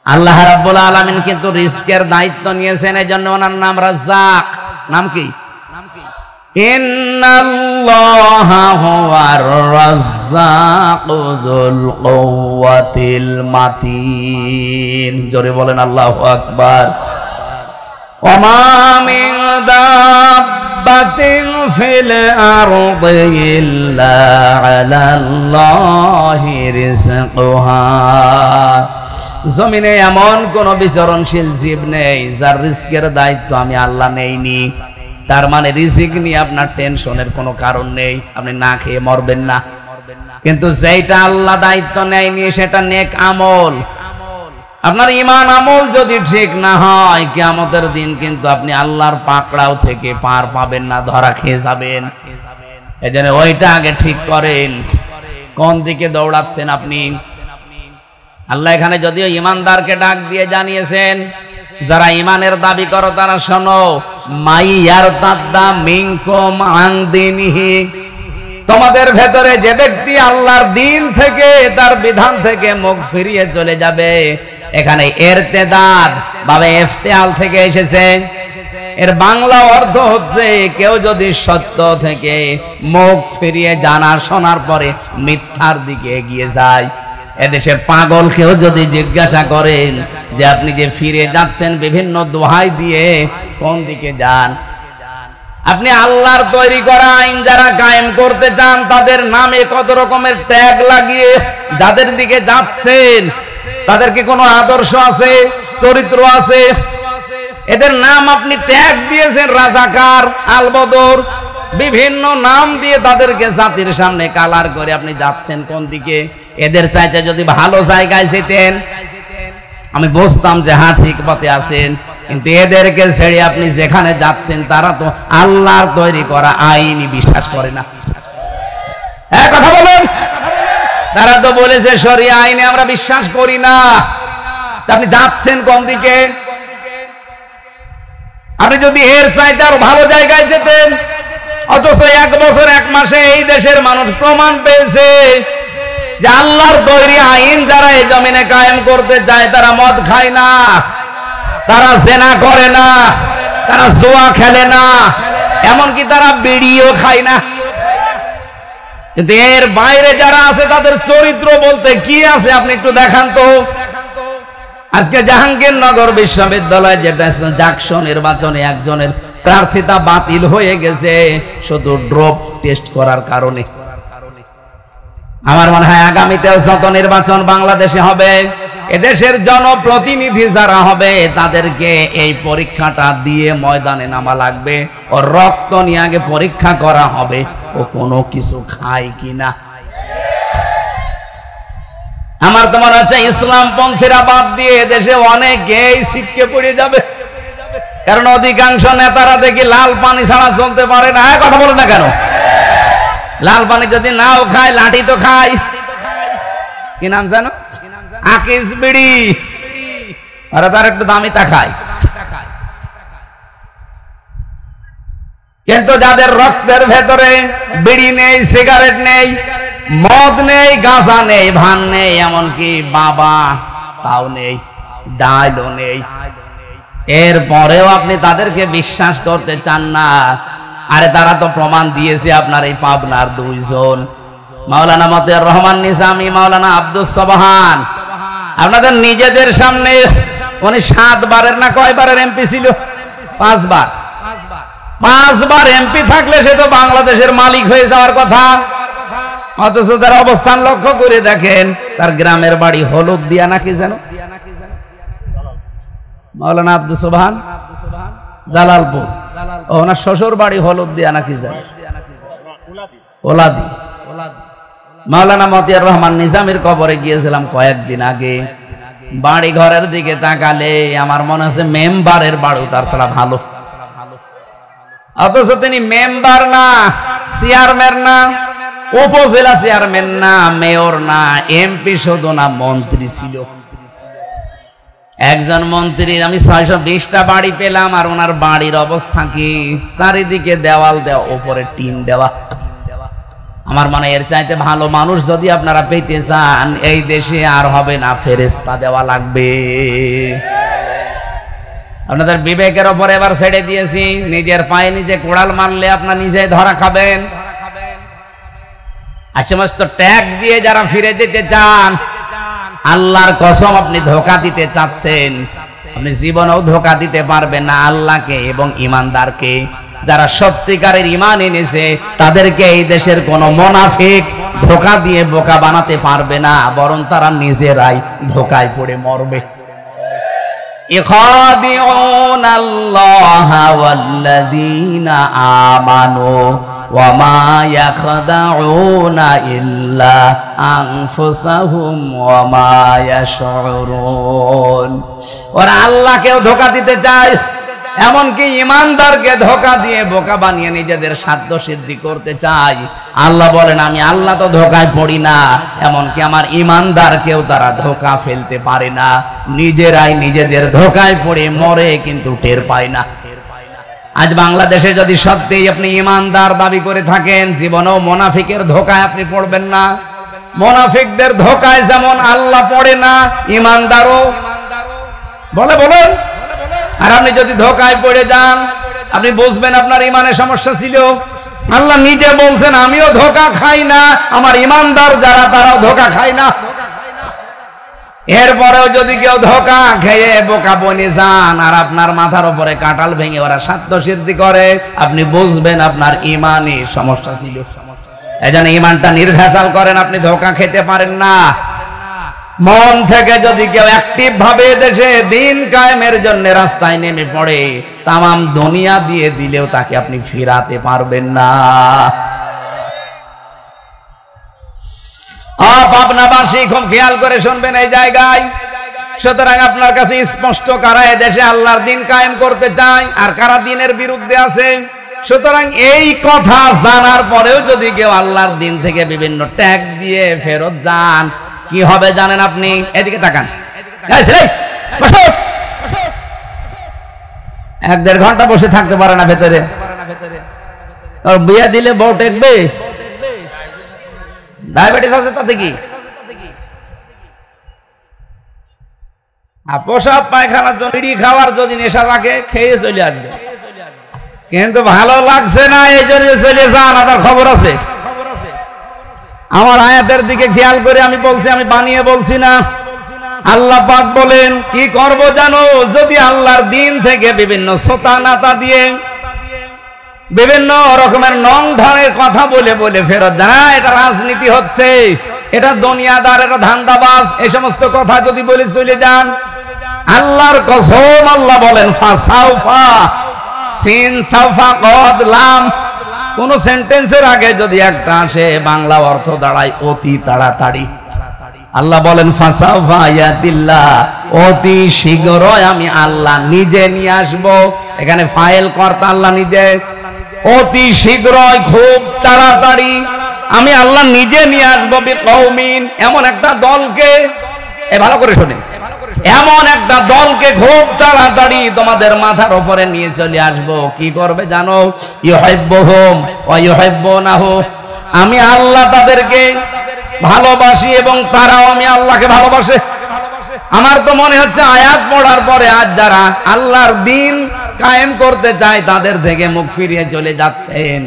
আল্লাহ রাব্বুল আলামিন কিন্তু রিজকের দায়িত্ব নিয়েছেন, এজন্য ওনার নাম রাজ্জাক। নাম কি? ইন্নাল্লাহা হুয়ার রাজ্জাকু যুল কুওয়াতিল মাতিন। জোরে বলেন আল্লাহু আকবার। ওমা মিন দাব্বাতিন ফিল আরদি ইল্লা আলাল্লাহি রিজকুহা। জমিনে এমন কোন বিচরণশীল জীব নেই যার রিজকের দায়িত্ব আমি আল্লাহ নেইনি। তার মানে রিজিক নিয়ে আপনার টেনশনের কোনো কারণ নেই, আপনি না খেয়ে মরবেন না। কিন্তু যেটা আল্লাহ দায়িত্ব নেয়নি সেটা নেক আমল। আপনার ঈমান আমল যদি ঠিক না হয়, কিয়ামতের দিন কিন্তু আপনি আল্লাহর পাকড়াও থেকে পার পাবেন না, ধরা খেয়ে যাবেন। এজন্য ওইটা আগে ঠিক করেন, কোন দিকে দৌড়াচ্ছেন আপনি। আল্লাহ এখানে যদিও ঈমানদারকে ডাক দিয়ে জানিয়েছেন, যারা ঈমানের দাবি করো তারা শোনো, মাইয়ারতাদ্দা মিনকুম আন দীনিহি। তোমাদের ভেতরে যে ব্যক্তি আল্লাহর দিন থেকে তার বিধান থেকে মুখ ফিরিয়ে চলে যাবে, এখানে ইরতিদাদ বা ইফতিআল থেকে এসেছে। এর বাংলা অর্থ হচ্ছে কেউ যদি সত্য থেকে মুখ ফিরিয়ে জানা শোনার পরে মিথ্যার দিকে এগিয়ে যায়। এদেশে পাগল কেউ যদি জিজ্ঞাসা করেন যে আপনি যে ফিরে যাচ্ছেন বিভিন্ন দোহাই দিয়ে, কোন দিকে যান? আপনি আল্লাহর তৈরি করা আইন যারা কায়েম করতে চান তাদের নামে কত রকমের ট্যাগ লাগিয়ে যাদের দিকে যাচ্ছেন, তাদের কি কোনো আদর্শ আছে, চরিত্র আছে? এদের নাম আপনি ট্যাগ দিয়েছেন রাজাকার, আলবদর, বিভিন্ন নাম দিয়ে তাদেরকে জাতির সামনে কালার করে আপনি যাচ্ছেন কোন দিকে? এদের চাইতে যদি ভালো জায়গায় যেতেন আমি বুঝতাম যে হ্যাঁ ঠিক পথে আছেন, কিন্তু এদেরকে ছেড়ে আপনি যেখানে যাচ্ছেন তারা তো আল্লাহর তৈরি করা আইনই বিশ্বাস করে না। হ্যাঁ কথা বলেন, তারা তো বলেছে শরিয়া আইনে আমরা বিশ্বাস করি না। আপনি যাচ্ছেন কোন দিকে? আপনি যদি এর চাইতে আরো ভালো জায়গায় যেতেন, অথচ 1 বছর 1 মাসে এই দেশের মানুষ প্রমাণ পেয়েছে যে আল্লাহর তৈরি আইন যারা এই জমিনে কায়েম করতে চায় তারা মদ খায় না, তারা জেনা করে না, তারা জুয়া খেলে না, এমনকি তারা বিড়িও খায় না। কিন্তু এর বাইরে যারা আছে তাদের চরিত্র বলতে কি আছে আপনি একটু দেখান তো। আজকে জাহাঙ্গীরনগর বিশ্ববিদ্যালয় যেটা জাকসু নির্বাচনে একজনের প্রার্থিতা বাতিল হয়ে গেছে শুধু ড্রপ টেস্ট করার কারণে। আমার মনে হয় আগামীতেও যত নির্বাচন বাংলাদেশে হবে, এদেশের জনপ্রতিনিধি যারা হবে তাদেরকে এই পরীক্ষাটা দিয়ে ময়দানে নামা লাগবে। ও রক্ত নিয়ে আগে পরীক্ষা করা হবে ও কোনো কিছু খায় কিনা। আমার তো মনে হচ্ছে ইসলামপন্থীরা বাদ দিয়ে দেশে অনেকেই ছিটকে পড়ে যাবে, কারণ অধিকাংশ নেতারা দেখি লাল পানি ছাড়া চলতে পারে না। কথা বলে না কেন? লাল পানি যদি নাও খায় লাঠি তো খায়। কি নাম জানো? আকিস বিড়ি, আর তার একটু দামি তা খায়। কিন্তু যাদের রক্তের ভেতরে বিড়ি নেই, সিগারেট নেই, মদ নেই, গাঁজা নেই, ভান নেই, এমনকি বাবা তাও নেই, ডালও নেই, এরপরেও আপনি তাদেরকে বিশ্বাস করতে চান না। আরে তারা তো প্রমাণ দিয়েছে। আপনার এই পাবনার 2 জন, মাওলানা মতিয়ার রহমান নিজামী, মাওলানা আব্দুস সোবহান, আপনাদের নিজেদের সামনে উনি 7 বারের না কয়বারের এমপি ছিল? 5 বার। 5 বার এমপি থাকলে সে তো বাংলাদেশের মালিক হয়ে যাওয়ার কথা। অথচ তার অবস্থান লক্ষ্য করে দেখেন, তার গ্রামের বাড়ি হলুদিয়া নাকি যেন, মাওলানা আব্দুস সোবহান জালালপুর, ওনার শ্বশুর বাড়ি হলুদিয়া নাকি যেন, ওলাদি। মাওলানা মতিয়ার রহমান নিজামীর কবরে গিয়েছিলাম কয়েকদিন আগে। বাড়ি ঘরের দিকে তাকালে আমার মনে আছে মেম্বারের বাড়ি তার ছাড়া ভালো। অথচ তিনি মেম্বার না, চেয়ারম্যান না, উপজেলা চেয়ারম্যান না, মেয়র না, এমপি শুধু না, মন্ত্রী ছিল। একজন মন্ত্রীর আমি 620টা বাড়ি পেলাম, আর ওনার বাড়ির অবস্থা কি? চারিদিকে দেওয়াল দেওয়া, উপরে টিন দেওয়া। আমার মনে এর চাইতে ভালো মানুষ যদি আপনারা পেতে চান এই দেশে আর হবে না, ফেরেশতা দেওয়া লাগবে। আপনাদের বিবেকের ওপর এবার ছেড়ে দিয়েছি। নিজের পায়ে নিজে কোড়াল মারলে আপনার নিজেই ধরা খাবেন। আর সমস্ত ট্যাগ দিয়ে যারা ফিরে যেতে চান, আল্লাহর কসম আপনি ধোঁকা দিতে চাচ্ছেন, আপনি জীবনেও ধোঁকা দিতে পারবেন না আল্লাহকে এবং ইমানদারকে। যারা সত্যিকারের ঈমান এনেছে তাদেরকে এই দেশের কোন মুনাফিক ধোঁকা দিয়ে বোকা বানাতে পারবে না, বরং তারা নিজেরাই ধোঁকায় পড়ে মরবে। ইখাদিউনাল্লাহা ওয়াল্লাযীনা আমানু ওয়া মা ইয়াখদাউনা ইল্লা আনফুসাহুম ওয়া মা ইয়াশউরুন। ওরা আল্লাহকেও ধোঁকা দিতে চায়, এমনকি ইমানদারকে ধোঁকা দিয়ে বোকা বানিয়ে নিজেদের স্বার্থ সিদ্ধি করতে চায়। আল্লাহ বলেন আমি আল্লাহ তো ধোঁকায় পড়ি না, এমনকি আমার ইমানদারকেও তারা ধোঁকা ফেলতে পারে না। নিজেরাই নিজেদের ধোঁকায় পড়ে মরে কিন্তু টের পায় না। আজ বাংলাদেশে যদি সত্যি আপনি ইমানদার দাবি করে থাকেন, জীবনেও মুনাফিকের ধোকায় আপনি পড়বেন না। মুনাফিকদের ধোকায় যেমন আল্লাহ পড়ে না, ইমানদারও বলেন। আর আপনি যদি ধোকায় পড়ে যান, আপনি বুঝবেন আপনার ইমানের সমস্যা ছিল। আল্লাহ নিজে বলছেন আমিও ধোকা খাই না, আমার ইমানদার যারা তারাও ধোকা খায় না। এরপরেও যদি কেউ ধোকা খেয়ে বোকা বনে যান আর আপনার মাথার উপরে কাঁঠাল ভেঙে ওরা সাত্যসিদ্ধি করে, আপনি বুঝবেন আপনার ইমানে সমস্যা ছিল। এজন্য ইমানটা নির্ভেজাল করেন, আপনি ধোকা খেতে পারেন না। মন থেকে যদি কেউ অ্যাক্টিভ ভাবে দেশে দিন কায়েমের জন্য রাস্তায় নেমে পড়ে, তামাম দুনিয়া দিয়ে দিলেও তাকে আপনি ফিরাতে পারবেন না। পাবনাবাসী খুব খেয়াল করে শুনবেন এই জায়গায়। সুতরাং আপনার কাছে স্পষ্ট কারা দেশে আল্লাহর দিন কায়েম করতে চায় আর কারা দিনের বিরুদ্ধে আছে। সুতরাং এই কথা জানার পরেও যদি কেউ আল্লাহর দিন থেকে বিভিন্ন ট্যাগ দিয়ে ফেরত যান, কি হবে জানেন আপনি? এদিকে তাকান। 1-1.5 ঘন্টা বসে থাকতে পারে না ভেতরে। বিয়ে দিলে বউ টেকবে? ডায়াবেটিস আছে তাতে কি? পোশাক পায়খানার জন্য বিড়ি খাওয়ার যদি নেশা থাকে, খেয়ে চলে আসবে। কিন্তু ভালো লাগছে না এই জন্য চলে যান, আপনার খবর আছে। আমার আয়াতের দিকে খেয়াল করে আমি বলছি, আমি বানিয়ে বলছি না। আল্লাহ পাক বলেন কি করব জানো? যদি আল্লাহর দিন থেকে বিভিন্ন সোতানাতা দিয়ে বিভিন্ন রকমের নং ঢঙের কথা বলে বলে ফেরত যায়, এটা রাজনীতি হচ্ছে, এটা দুনিয়াদার, এটা ধান্দাবাজ, এই সমস্ত কথা যদি বলে চলে যান, আল্লাহর কসম আল্লাহ বলেন ফাসাউফা, সিন সাউফা কদ লাম, কোন সেন্টেন্সের আগে যদি একটা আসে বাংলা অর্থ দাঁড়ায় অতি তাড়াতাড়ি। আল্লাহ বলেন ফাসাউফা ইয়াতিল্লাহ, অতি শীঘ্রই আমি আল্লাহ নিজে নিয়ে আসব। এখানে ফাইল কর্তা আল্লাহ নিজে। অতি শীঘ্রই, খুব তাড়াতাড়ি আমি আল্লাহ নিজে নিয়ে আসবো বিকৌমিন, এমন একটা দলকে, ভালো করে শোনেন, এমন একটা দলকে খুব তাড়াতাড়ি তোমাদের মাথার উপরে নিয়ে চলে আসবো। কি করবে জানো? ইউহিব্বুহুম ওয়া ইউহিব্বুনাহু, আমি আল্লাহ তাদেরকে ভালোবাসি এবং তারাও আমি আল্লাহকে ভালোবাসে। আমার তো মনে হচ্ছে আয়াত পড়ার পরে আজ যারা আল্লাহর দিন কায়েম করতে চায় তাদের থেকে মুখ ফিরিয়ে চলে যাচ্ছেন।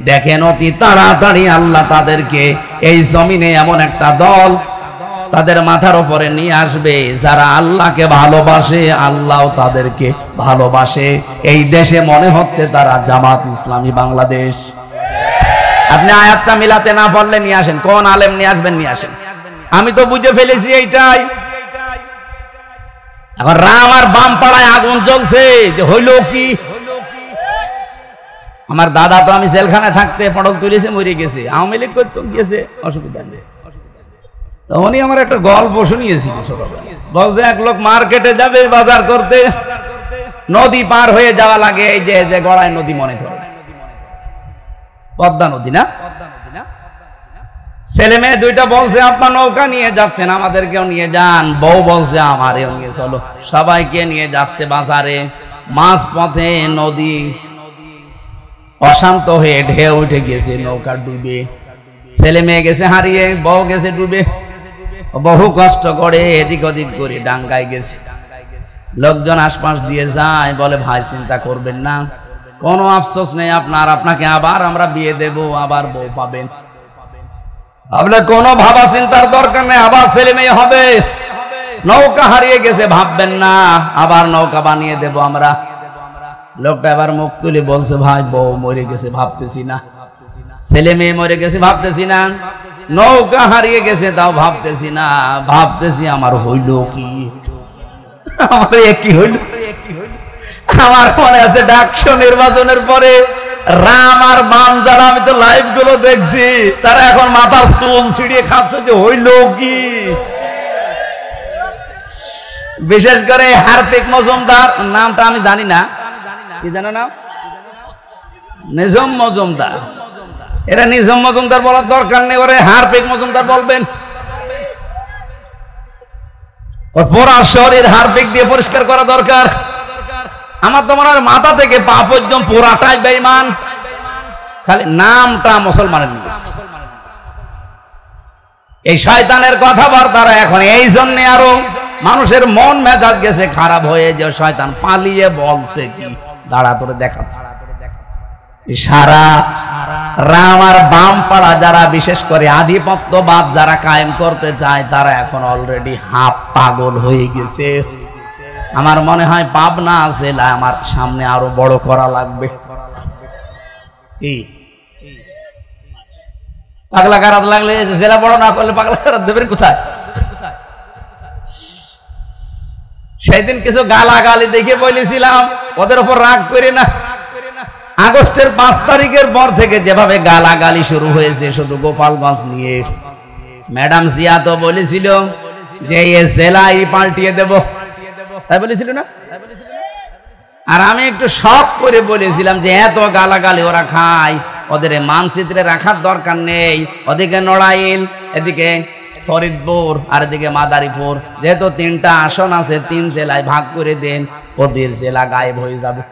দেখেন অতি তাড়াতাড়ি আল্লাহ তাদেরকে এই জমিনে এমন একটা দল তাদের মাথার উপরে নিয়ে আসবে যারা আল্লাহকে ভালোবাসে, আল্লাহও তাদেরকে ভালোবাসে। এই দেশে মনে হচ্ছে তারা জামাত ইসলামী বাংলাদেশ। আপনি আয়াতটা মিলাতে না পারলে নিয়ে আসেন, কোন আলেম নিয়ে আসবেন নিয়ে আসেন। আমি তো বুঝে ফেলেছি এইটাই। এখন রাম আর বাম পাড়ায় আগুন জ্বলছে, যে হইল কি? আমার দাদা তো আমি জেলখানায় থাকতে পটল তুলেছে, মরে গেছে, আওয়ামী লীগ করতে গিয়েছে, অসুবিধা নেই। উনি আমার একটা গল্প শুনিয়েছিল, বলছে এক লোক মার্কেটে যাবে বাজার করতে, নদী পার হয়ে যাওয়া লাগে, এই যে গড়াই নদী মনে করে, পদ্মা নদী না? ছেলে মেয়ে দুইটা বলছে আপনার নৌকা নিয়ে যাচ্ছেন, আমাদেরকেও নিয়ে যান। বউ বলছে আমারেও নিয়ে চলো। সবাইকে নিয়ে যাচ্ছে বাজারে। মাঝ পথে নদী অশান্ত হয়ে ঢেউ উঠে গেছে, নৌকা ডুবে, ছেলে মেয়ে গেছে হারিয়ে, বউ গেছে ডুবে। বহু কষ্ট করে এদিক ওদিক করে ডাঙ্গায় গেছে। লোকজন আশপাশ দিয়ে যায়, বলে ভাই চিন্তা করবেন না, কোনো আফসোস নেই আপনার, আপনাকে আবার আমরা বিয়ে দেব, আবার বউ পাবেন, আপনার কোনো ভাবা চিন্তার দরকার নেই, আবার ছেলে মেয়ে হবে। নৌকা হারিয়ে গেছে ভাববেন না, আবার নৌকা বানিয়ে দেব আমরা। লোকটা এবার মুখ তুলে বলছে ভাই বউ মরে গেছে ভাবতেছি না, ছেলে মেয়ে মরে গেছে ভাবতেছি না, নৌকা হারিয়ে গেছে তাও ভাবতেছি না, ভাবতেছি আমার হইল কি, আমার কি হইল। আমার মনে আছে ডাকসু নির্বাচনের পরে রাম আর বাম যারা, আমি তো লাইভ গুলো দেখছি, তারা এখন মাথার চুল ছিঁড়িয়ে খাচ্ছে যে হইল কি। বিশেষ করে হার্পিক মজুমদার, নামটা আমি জানি না, কি জানো না? নিজাম মজুমদার। এরা নিজাম মজুমদার বলার দরকার নেই, ওরে হার্পিক মজুমদার বলবেন। ওর পোড়া শরীর হার্পিক দিয়ে পরিষ্কার করা দরকার। আমার তো মনে হয় মাথা থেকে পা পর্যন্ত পুরাটাই বেঈমান, খালি নামটা মুসলমানের নিয়েছে। এই শয়তানের কথাবার্তারা এখন এই জন্য আরো মানুষের মন মেজাজ গেছে খারাপ হয়ে, যে শয়তান পালিয়ে বলছে কি দাঁড়া করে দেখাচ্ছে। সারা রাম আর বাম পাড়া যারা বিশেষ করে আধিপত্যবাদ যারা কায়েম করতে চায়, তারা এখন অলরেডি হাফ পাগল হয়ে গেছে। আমার মনে হয় পাবনা জেলা আমার সামনে আরো বড় করা লাগবে। পাগলা কারাত লাগলে জেলা বড় না করলে পাগলা কারাত দেবেন কোথায়? সেদিন কিছু গালাগালি দেখে বলেছিলাম ওদের উপর রাগ করে না। আগস্টের 5 তারিখের পর থেকে যেভাবে গালাগালি শুরু হয়েছে শুধু গোপালগঞ্জ নিয়ে, ম্যাডাম জিয়া তো বলেছিল যে এই জেলাই পাল্টিয়ে দেব, তাই বলেছিল না? আর আমি একটু শখ করে বলেছিলাম যে এত গালাগালি ওরা খায়, ওদের মানচিত্রে রাখার দরকার নেই। ওদিকে নড়াইল, এদিকে ফরিদপুর আর এদিকে মাদারীপুর, যেহেতু 3টা আসন আছে 3 জেলায় ভাগ করে দেন, ওদের জেলা গায়েব হয়ে যাবে।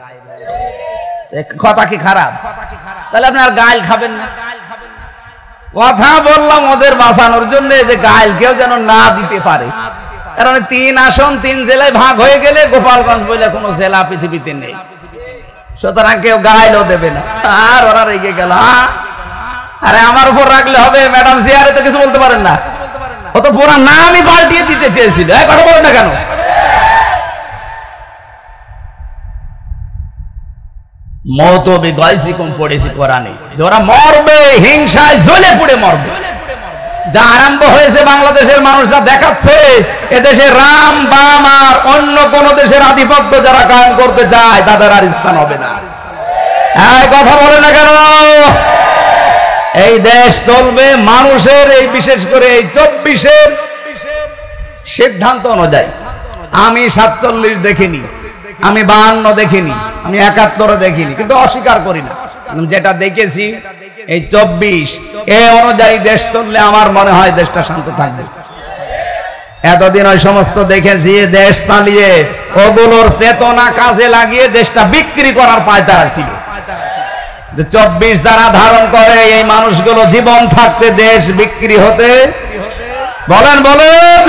কথা কি খারাপ? তাহলে আপনি আর গাইল খাবেন না। কথা বললাম ওদের বাঁচানোর জন্য, যে গাইল কেউ যেন না দিতে পারে, কারণ 3 আসন 3 জেলায় ভাগ হয়ে গেলে গোপালগঞ্জ বলে কোনো জেলা পৃথিবীতে নেই, সুতরাং কেউ গাইলও দেবে না। আর ওরা রেগে গেল, আরে আমার উপর রাখলে হবে? ম্যাডাম জিয়ারে তো কিছু বলতে পারেন না, ও তো পুরো নামই পাল্টিয়ে দিতে চেয়েছিল। কথা বলেন না কেন? মত বিগয়সিকুম পড়েছি কোরআনে, ওরা মরবে, হিংসায় জ্বলে পুড়ে মরবে। যা আরম্ভ হয়েছে বাংলাদেশের মানুষ যা দেখাচ্ছে, এদেশে রাম বাম আর অন্য কোন দেশের আধিপত্য যারা কায়েম করতে চায় তাদের আর স্থান হবে না। কথা বলে না কেন? এই দেশ চলবে মানুষের, এই বিশেষ করে এই 24-এর সিদ্ধান্ত অনুযায়ী। আমি 47 দেখিনি, আমি 52 দেখিনি, আমি 71 দেখিনি, কিন্তু অস্বীকার করি না। যেটা দেখেছি এই 24 এ অনুযায়ী দেশ চললে আমার মনে হয় দেশটা শান্ত থাকবে। এতদিন ওই সমস্ত দেখেছি দেশ চালিয়ে ওগুলোর চেতনা কাজে লাগিয়ে দেশটা বিক্রি করার পায়তারা ছিল। 24 যারা ধারণ করে এই মানুষগুলো জীবন থাকতে দেশ বিক্রি হতে বলেন বলেন।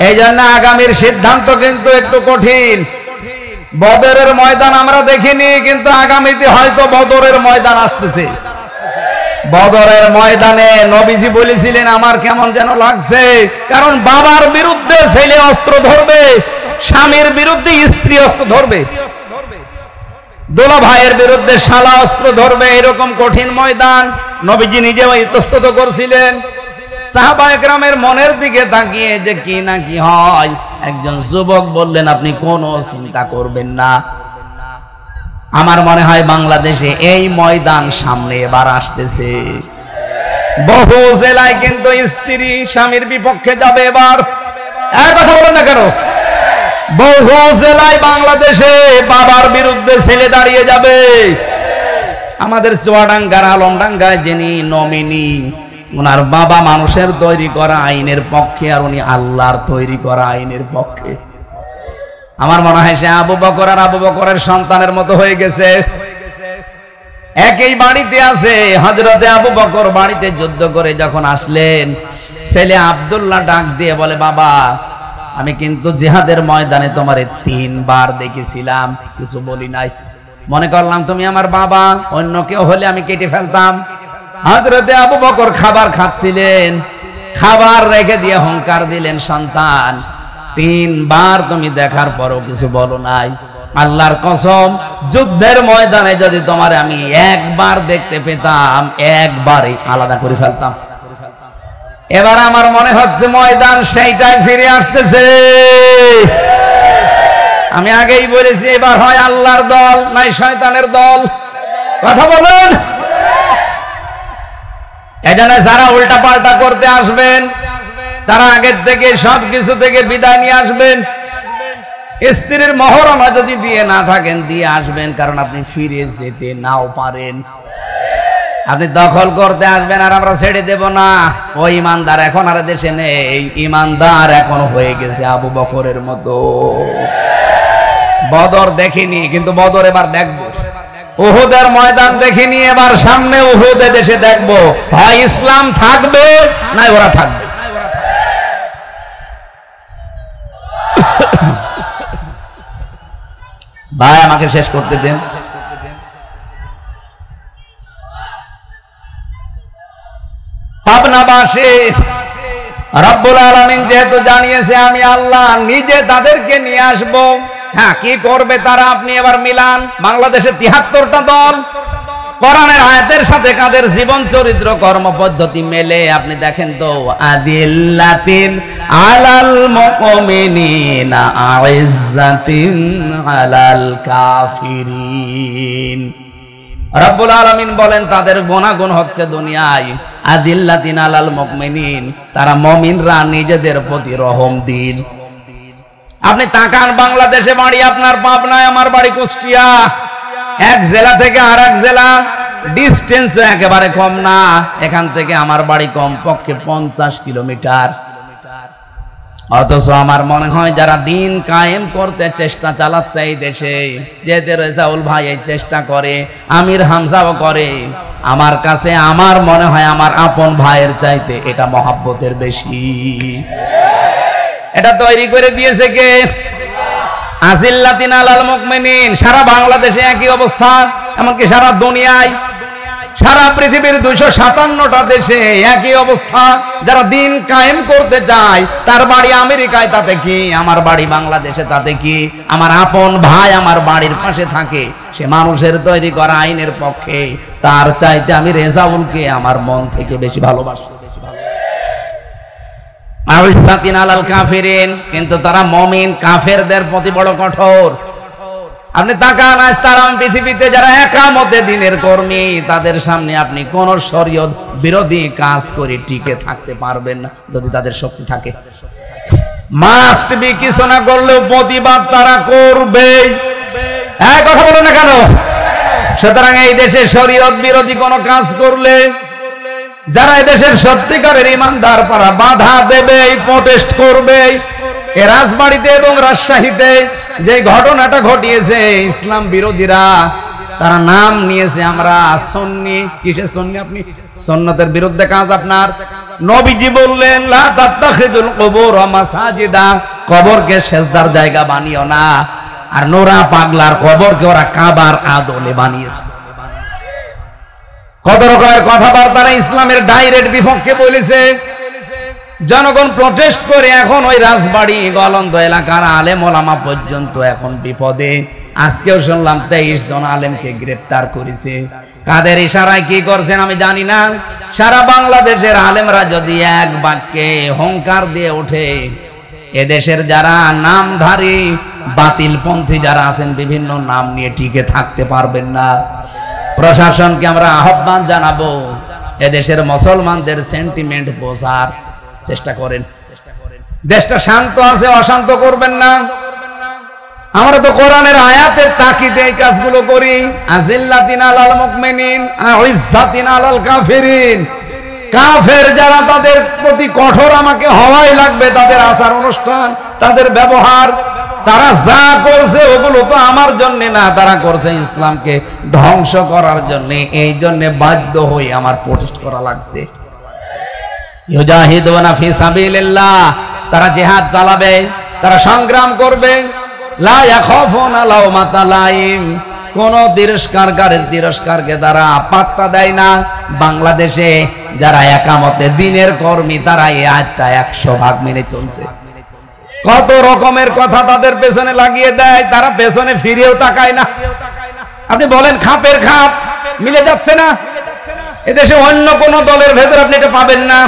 এই জন্য আগামীর সিদ্ধান্ত কিন্তু একটু কঠিন। বদরের ময়দান আমরা দেখিনি, কিন্তু আগামীতে হয়তো বদরের ময়দান আসতেছে। বদরের ময়দানে নবীজি বলেছিলেন আমার কেমন যেন লাগছে, কারণ বাবার বিরুদ্ধে ছেলে অস্ত্র ধরবে, স্বামীর বিরুদ্ধে স্ত্রী অস্ত্র ধরবে, দোলা ভাইয়ের বিরুদ্ধে শালা অস্ত্র ধরবে। এরকম কঠিন ময়দান নবীজি নিজেও ইতস্তত করছিলেন। সাহাবা একরামের মনের দিকে তাকিয়ে যে কি না কি হয়, একজন যুবক বললেন আপনি কোনো চিন্তা করবেন না, আমার মনে হয় বাংলাদেশে এই ময়দান সামনে এবার আসতেছে। বহু জেলায় কিন্তু স্ত্রী স্বামীর বিপক্ষে যাবে এবার। কথা বলেন না কেন? বহু জেলায় বাংলাদেশে বাবার বিরুদ্ধে ছেলে দাঁড়িয়ে যাবে। আমাদের চুয়াডাঙ্গার আলমডাঙ্গায় যিনি নমিনি, ওনার বাবা মানুষের তৈরি করা আইনের পক্ষে, আর উনি আল্লাহর তৈরি করা আইনের পক্ষে। আমার মনে হয় সে আবু বকর আর আবু বকরের সন্তানের মতো হয়ে গেছে। একই বাড়িতে আছে। হযরতে আবু বকর বাড়িতে যুদ্ধ করে যখন আসলেন, ছেলে আব্দুল্লাহ ডাক দিয়ে বলে বাবা আমি কিন্তু জিহাদের ময়দানে তোমারে 3 বার দেখেছিলাম, কিছু বলি নাই, মনে করলাম তুমি আমার বাবা, অন্য কেউ হলে আমি কেটে ফেলতাম। হযরতে আবু বকর খাবার খাচ্ছিলেন, খাবার রেখে দিয়ে হুঙ্কার দিলেন সন্তান 3 বার তুমি দেখার পরও কিছু বলো নাই, আল্লাহর কসম যুদ্ধের ময়দানে যদি তোমারে আমি একবার দেখতে পেতাম একবারই আলাদা করে ফেলতাম। এবার আমার মনে হচ্ছে ময়দান সেইটাই ফিরে আসতেছে। আমি আগেই বলেছি এবার হয় আল্লাহর দল নাই শয়তানের দল। কথা বলেন। এজন্য যারা উল্টা পাল্টা করতে আসবেন তারা আগের থেকে সবকিছু থেকে বিদায় নিয়ে আসবেন। স্ত্রীর মহরণা যদি দিয়ে না থাকেন দিয়ে আসবেন, কারণ আপনি ফিরে যেতে নাও পারেন। আপনি দখল করতে আসবেন আর আমরা ছেড়ে দেব না। ওই ইমানদার এখন আর দেশে নেই, ইমানদার এখন হয়ে গেছে আবু বকরের মতো। বদর দেখিনি, কিন্তু বদর এবার দেখবো। উহুদের ময়দান দেখিনি, এবার সামনে উহুদ দেশে দেখবো। হয় ইসলাম থাকবে না ওরা থাকবে। ভাই আমাকে শেষ করতে দেন। পাবনাবাসী রব্বুল আলামিন যেহেতু জানিয়েছে আমি আল্লাহ নিজে তাদেরকে নিয়ে আসব। হ্যাঁ, কি করবে তারা আপনি এবার মিলান। বাংলাদেশে ৭৩টা দল, কোরআনের আয়াতের সাথে কাদের জীবন চরিত্র কর্মপদ্ধতি মেলে আপনি দেখেন তো। আদিল্লাতিন আলাল মুমিনিনা আইজ্জাতিন আলাল কাফিরিন। রব্বুল আলামিন বলেন তাদের গুনাহগুণ হচ্ছে দুনিয়ায় আদিল্লাতিন আলাল মুমিনিন, তারা মুমিনরা নিজেদের প্রতি রহম দিন। আপনি তাকান, বাংলাদেশে বাড়ি আপনার পাবনায়, আমার বাড়ি কুষ্টিয়া, এক জেলা থেকে আর এক জেলা ডিস্টেন্স একেবারে কম না। এখান থেকে আমার বাড়ি কমপক্ষে 50 কিলোমিটার। অথচ আমার মনে হয় যারা দিন কায়েম করতে চেষ্টা চালাচ্ছে এই দেশে, যেতে রেজাউল ভাই এই চেষ্টা করে, আমির হামজাও করে, আমার কাছে আমার মনে হয় আমার আপন ভাইয়ের চাইতে এটা মহাব্বতের বেশি। এটা তৈরি করে দিয়েছে কে? আজিল্লাতিন আলাল মুমিনিন। সারা বাংলাদেশে একই অবস্থা, এমনকি সারা দুনিয়ায়, সারা পৃথিবীর 257টা দেশে একই অবস্থা। যারা দিন কায়েম করতে চায় তার বাড়ি আমেরিকায়, তাতে কি? আমার বাড়ি বাংলাদেশে, তাতে কি? আমার আপন ভাই আমার বাড়ির পাশে থাকে, সে মানুষের তৈরি করা আইনের পক্ষে, তার চাইতে আমি রেজাউলকে আমার মন থেকে বেশি ভালোবাসি। কিন্তু তারা মুমিন, কাফেরদের প্রতি বড় কঠোর। আপনি তাকান, আজ তারা পৃথিবীতে যারা একামতে দিনের কর্মী, তাদের সামনে আপনি কোন শরীয়ত বিরোধী কাজ করে টিকে থাকতে পারবেন না যদি তাদের শক্তি থাকে। মাস্ট বি, কিছু না করলেও প্রতিবাদ তারা করবে। এক কথা বলো না কেন? সুতরাং এই দেশে শরীয়ত বিরোধী কোন কাজ করলে যারা এদেশের সত্যিকারের ইমানদার পারা বাধা দেবে, প্রটেস্ট করবে। এ রাজবাড়িতে এবং রাজশাহীতে যে ঘটনাটা ঘটিয়েছে, ইসলাম বিরোধীরা তারা নাম নিয়েছে আমরা সুন্নি। কিসের সুন্নি? আপনি সুন্নতের বিরুদ্ধে কাজ আপনার। নবীজি বললেন লা তাত্তাখিযুল কুবুর মাসাজিদা, কবরকে সেজদার জায়গা বানিও না। আর নোরা পাগলার কবরকে ওরা কাবার আদলে বানিয়েছে। কত রকমের কথাবার্তা ইসলামের ডাইরেক্ট বিপক্ষে বলেছে। জনগণ প্রটেস্ট করে এখন ওই রাজবাড়ি গলন্দ এলাকার আলেম ওলামা পর্যন্ত এখন বিপদে। আজকেও শুনলাম 23 জন আলেমকে গ্রেফতার করেছে। কাদের ইশারায় কি করছেন আমি জানি না। সারা বাংলাদেশের আলেমরা যদি এক বাক্যে হুঙ্কার দিয়ে ওঠে, এদেশের যারা নামধারী বাতিলপন্থী যারা আছেন বিভিন্ন নাম নিয়ে টিকে থাকতে পারবেন না। প্রশাসনকে আমরা আহ্বান জানাবো, এদেশের মুসলমানদের সেন্টিমেন্ট বোঝার চেষ্টা করেন। দেশটা শান্ত আছে, অশান্ত করবেন না। আমরা তো কোরআনের আয়াতের তাকিদে এই কাজগুলো করি। আজিল্লাতিন আলাল মুমিনিন আইজ্জাতিন আলাল কাফিরিন। কাফের যারা তাদের প্রতি কঠোর আমাকে হওয়াই লাগবে। তাদের আচার অনুষ্ঠান, তাদের ব্যবহার, তারা যা করছে ওগুলো তো আমার জন্য না, তারা করছে ইসলামকে ধ্বংস করার জন্য। এই জন্য বাধ্য হয়ে আমার প্রটেস্ট করা লাগছে। ইউজাহিদুনা ফি সাবিলিল্লাহ, তারা জিহাদ চালাবে, তারা সংগ্রাম করবে। লা ইয়াখাফুনা লাওমাতা লাইম, কোন তিরস্কারকারীর তিরস্কারকে তারা পাত্তা দেয় না। বাংলাদেশে যারা একামতে দিনের কর্মী, তারা এই আয়াতটা 100% মেনে চলছে। কত রকমের কথা তাদের পেছনে লাগিয়ে দেয়, তারা পেছনে ফিরেও তাকায় না। আপনি বলেন খাপের খাপ মিলে যাচ্ছে না? এদেশে অন্য কোন দলের ভেতর আপনি এটা পাবেন না।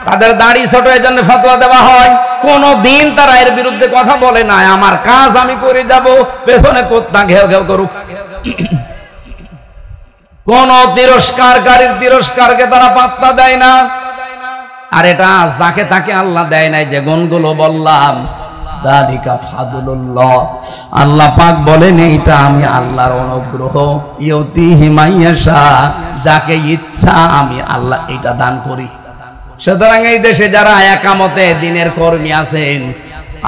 তাদের দাড়ি ছোট, এর জন্য ফতোয়া দেওয়া হয়। কোন দিন তারা এর বিরুদ্ধে কথা বলে না, আমার কাজ আমি করে যাব, পেছনে কোত্তা ঘেউ ঘেউ করুক। কোন তিরস্কারকারীর তিরস্কারকে তারা পাত্তা দেয় না। আর এটা যাকে তাকে আল্লাহ দেয় নাই, যে গুণগুলো বললাম, যালিকা ফাদলুল্লাহ। আল্লাহ পাক বলেন এইটা আমি আল্লাহর অনুগ্রহ, ইউতিহি মাইয়াশা, যাকে ইচ্ছা আমি আল্লাহ এটা দান করি। সুতরাং এই দেশে যারা একামতে দিনের কর্মী আছেন,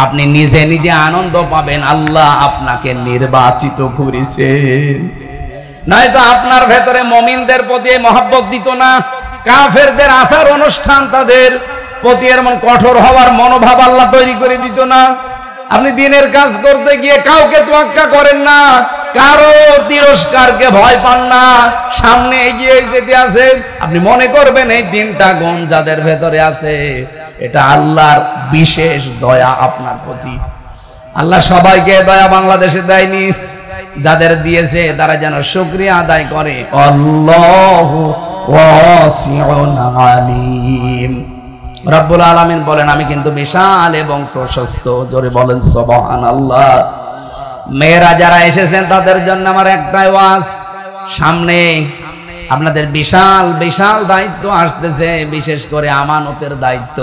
আপনি নিজে নিজে আনন্দ পাবেন আল্লাহ আপনাকে নির্বাচিত করেছেন। নয়তো আপনার ভেতরে মুমিনদের প্রতি মহব্বত দিত না, কাফেরদের আচার অনুষ্ঠান তাদের প্রতি এমন কঠোর হওয়ার মনোভাব আল্লাহ তৈরি করে দিত না। আপনি দিনের কাজ করতে গিয়ে কাউকে তোয়াক্কা করেন না, কারো তিরস্কারকে ভয় পান না, সামনে এগিয়ে যেতে আছেন। আপনি মনে করবেন এই তিনটা গুণ যাদের ভেতরে আছে, এটা আল্লাহর বিশেষ দয়া আপনার প্রতি। আল্লাহ সবাইকে দয়া বাংলাদেশে দেয়নি, যাদের দিয়েছে তারা যেন শুকরিয়া আদায় করে। আল্লাহু ওয়াসিউন আলিম। রব্বুল আলামিন বলেন আমি কিন্তু বিশাল এবং প্রশস্ত। জোরে বলেন সুবহানাল্লাহ। মেয়েরা যারা এসেছেন তাদের জন্য আমার একটাই ওয়াজ, সামনে আপনাদের বিশাল বিশাল দায়িত্ব আসতেছে, বিশেষ করে আমানতের দায়িত্ব।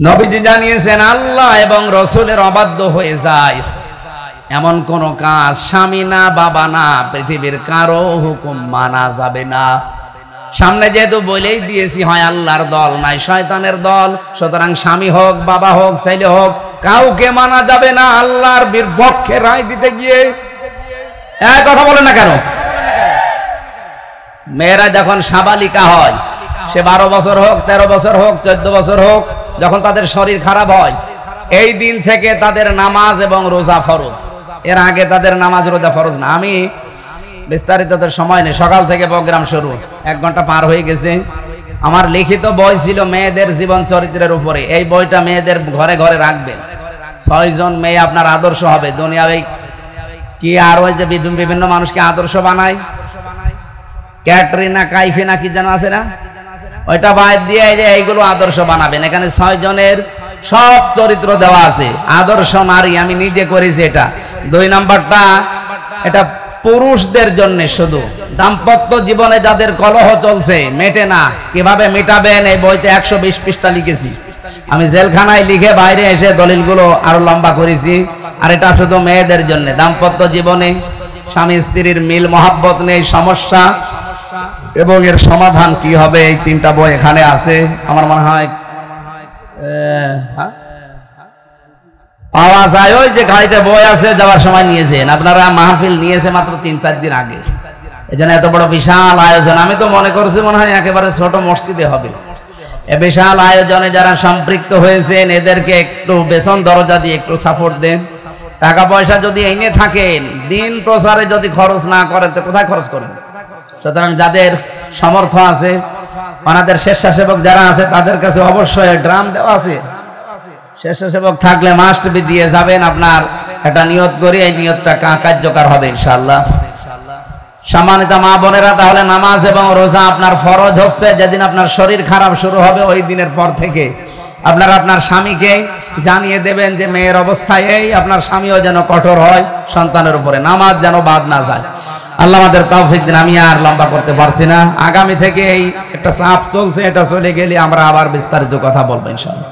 নবীজি জানিয়েছেন আল্লাহ এবং রাসূলের অবাধ্য হয়ে যায় এমন কোন কাজ স্বামী না বাবা না পৃথিবীর কারো হুকুম মানা যাবে না। সামনে যেহেতু বলেই দিয়েছি হয় আল্লাহর দল নাই শয়তানের দল, সুতরাং স্বামী হোক বাবা হোক ছেলে হোক কাউকে মানা যাবে না আল্লাহর বিপক্ষে রায় দিতে গিয়ে। এক কথা বলেন না কেন? মেয়েরা যখন সাবালিকা হয়, সে 12 বছর হোক 13 বছর হোক 14 বছর হোক, যখন তাদের শরীর খারাপ হয়, এই দিন থেকে তাদের নামাজ এবং রোজা ফরজ। এর আগে তাদের নামাজ রোজা ফরজ না। আমি বিস্তারিত সময় নেই, সকাল থেকে প্রোগ্রাম শুরু, 1 ঘন্টা পার হয়ে গেছে। আমার লিখিত বই ছিল মেয়েদের জীবন চরিত্রের উপরে। এই বইটা মেয়েদের ঘরে ঘরে রাখবেন। 6 জন মেয়ে আপনার আদর্শ হবে দুনিয়ায়। কি আর ওই যে বিভিন্ন মানুষকে আদর্শ বানায়, ক্যাটরিনা কাইফিনা কি যেন আছে না, ওইটা বাদ দিয়ে যে এইগুলো আদর্শ বানাবেন। এখানে 6 জনের সব চরিত্র দেওয়া আছে, আদর্শ নারী। আমি নিজে করেছি এটা। 2 নাম্বারটা এটা পুরুষদের জন্য, শুধু দাম্পত্য জীবনে যাদের কলহ চলছে মেটে না, কিভাবে মেটাবেন এই বইতে 120 পৃষ্ঠা লিখেছি। আমি জেলখানায় লিখে বাইরে এসে দলিলগুলো আরো লম্বা করেছি। আর এটা শুধু মেয়েদের জন্য, দাম্পত্য জীবনে স্বামী স্ত্রীর মিল মহাব্বত নেই, সমস্যা এবং এর সমাধান কি হবে, এই 3টা বই এখানে আছে। আমার মনে হয় পাওয়া যায়, ওই যে গাড়িতে বই আছে, যাওয়ার সময় নিয়েছেন আপনারা। মাহফিল নিয়েছে মাত্র 3-4 দিন আগে, এই জন্য এত বড় বিশাল আয়োজন। আমি তো মনে করছি মনে হয় একেবারে ছোট মসজিদে হবে। এ বিশাল আয়োজনে যারা সম্পৃক্ত হয়েছেন এদেরকে একটু বেতন দরজা দিয়ে একটু সাপোর্ট দেন। টাকা পয়সা যদি এনে থাকেন, দিন প্রচারে যদি খরচ না করেন তো কোথায় খরচ করবেন? সুতরাং যাদের সামর্থ্য আছে, ওনাদের স্বেচ্ছাসেবক যারা আছে তাদের কাছে অবশ্যই ড্রাম দেওয়া আছে। স্বেচ্ছাসেবক থাকলে মাস্ট বি দিয়ে যাবেন। আপনার একটা নিয়ত করি, এই নিয়তটা কার্যকর হবে ইনশাআল্লাহ। সম্মানিত মা বোনেরা, তাহলে নামাজ এবং রোজা আপনার ফরজ হচ্ছে যেদিন আপনার শরীর খারাপ শুরু হবে, ওই দিনের পর থেকে আপনারা আপনার স্বামীকে জানিয়ে দেবেন যে মেয়ের অবস্থায় এই, আপনার স্বামীও যেন কঠোর হয় সন্তানের উপরে, নামাজ যেন বাদ না যায়। আল্লাহ আমাদের তৌফিক দিন। আমি আর লম্বা করতে পারছি না। আগামী থেকে এই একটা চাপ চলছে, এটা চলে গেলে আমরা আবার বিস্তারিত কথা বলবো ইনশাআল্লাহ।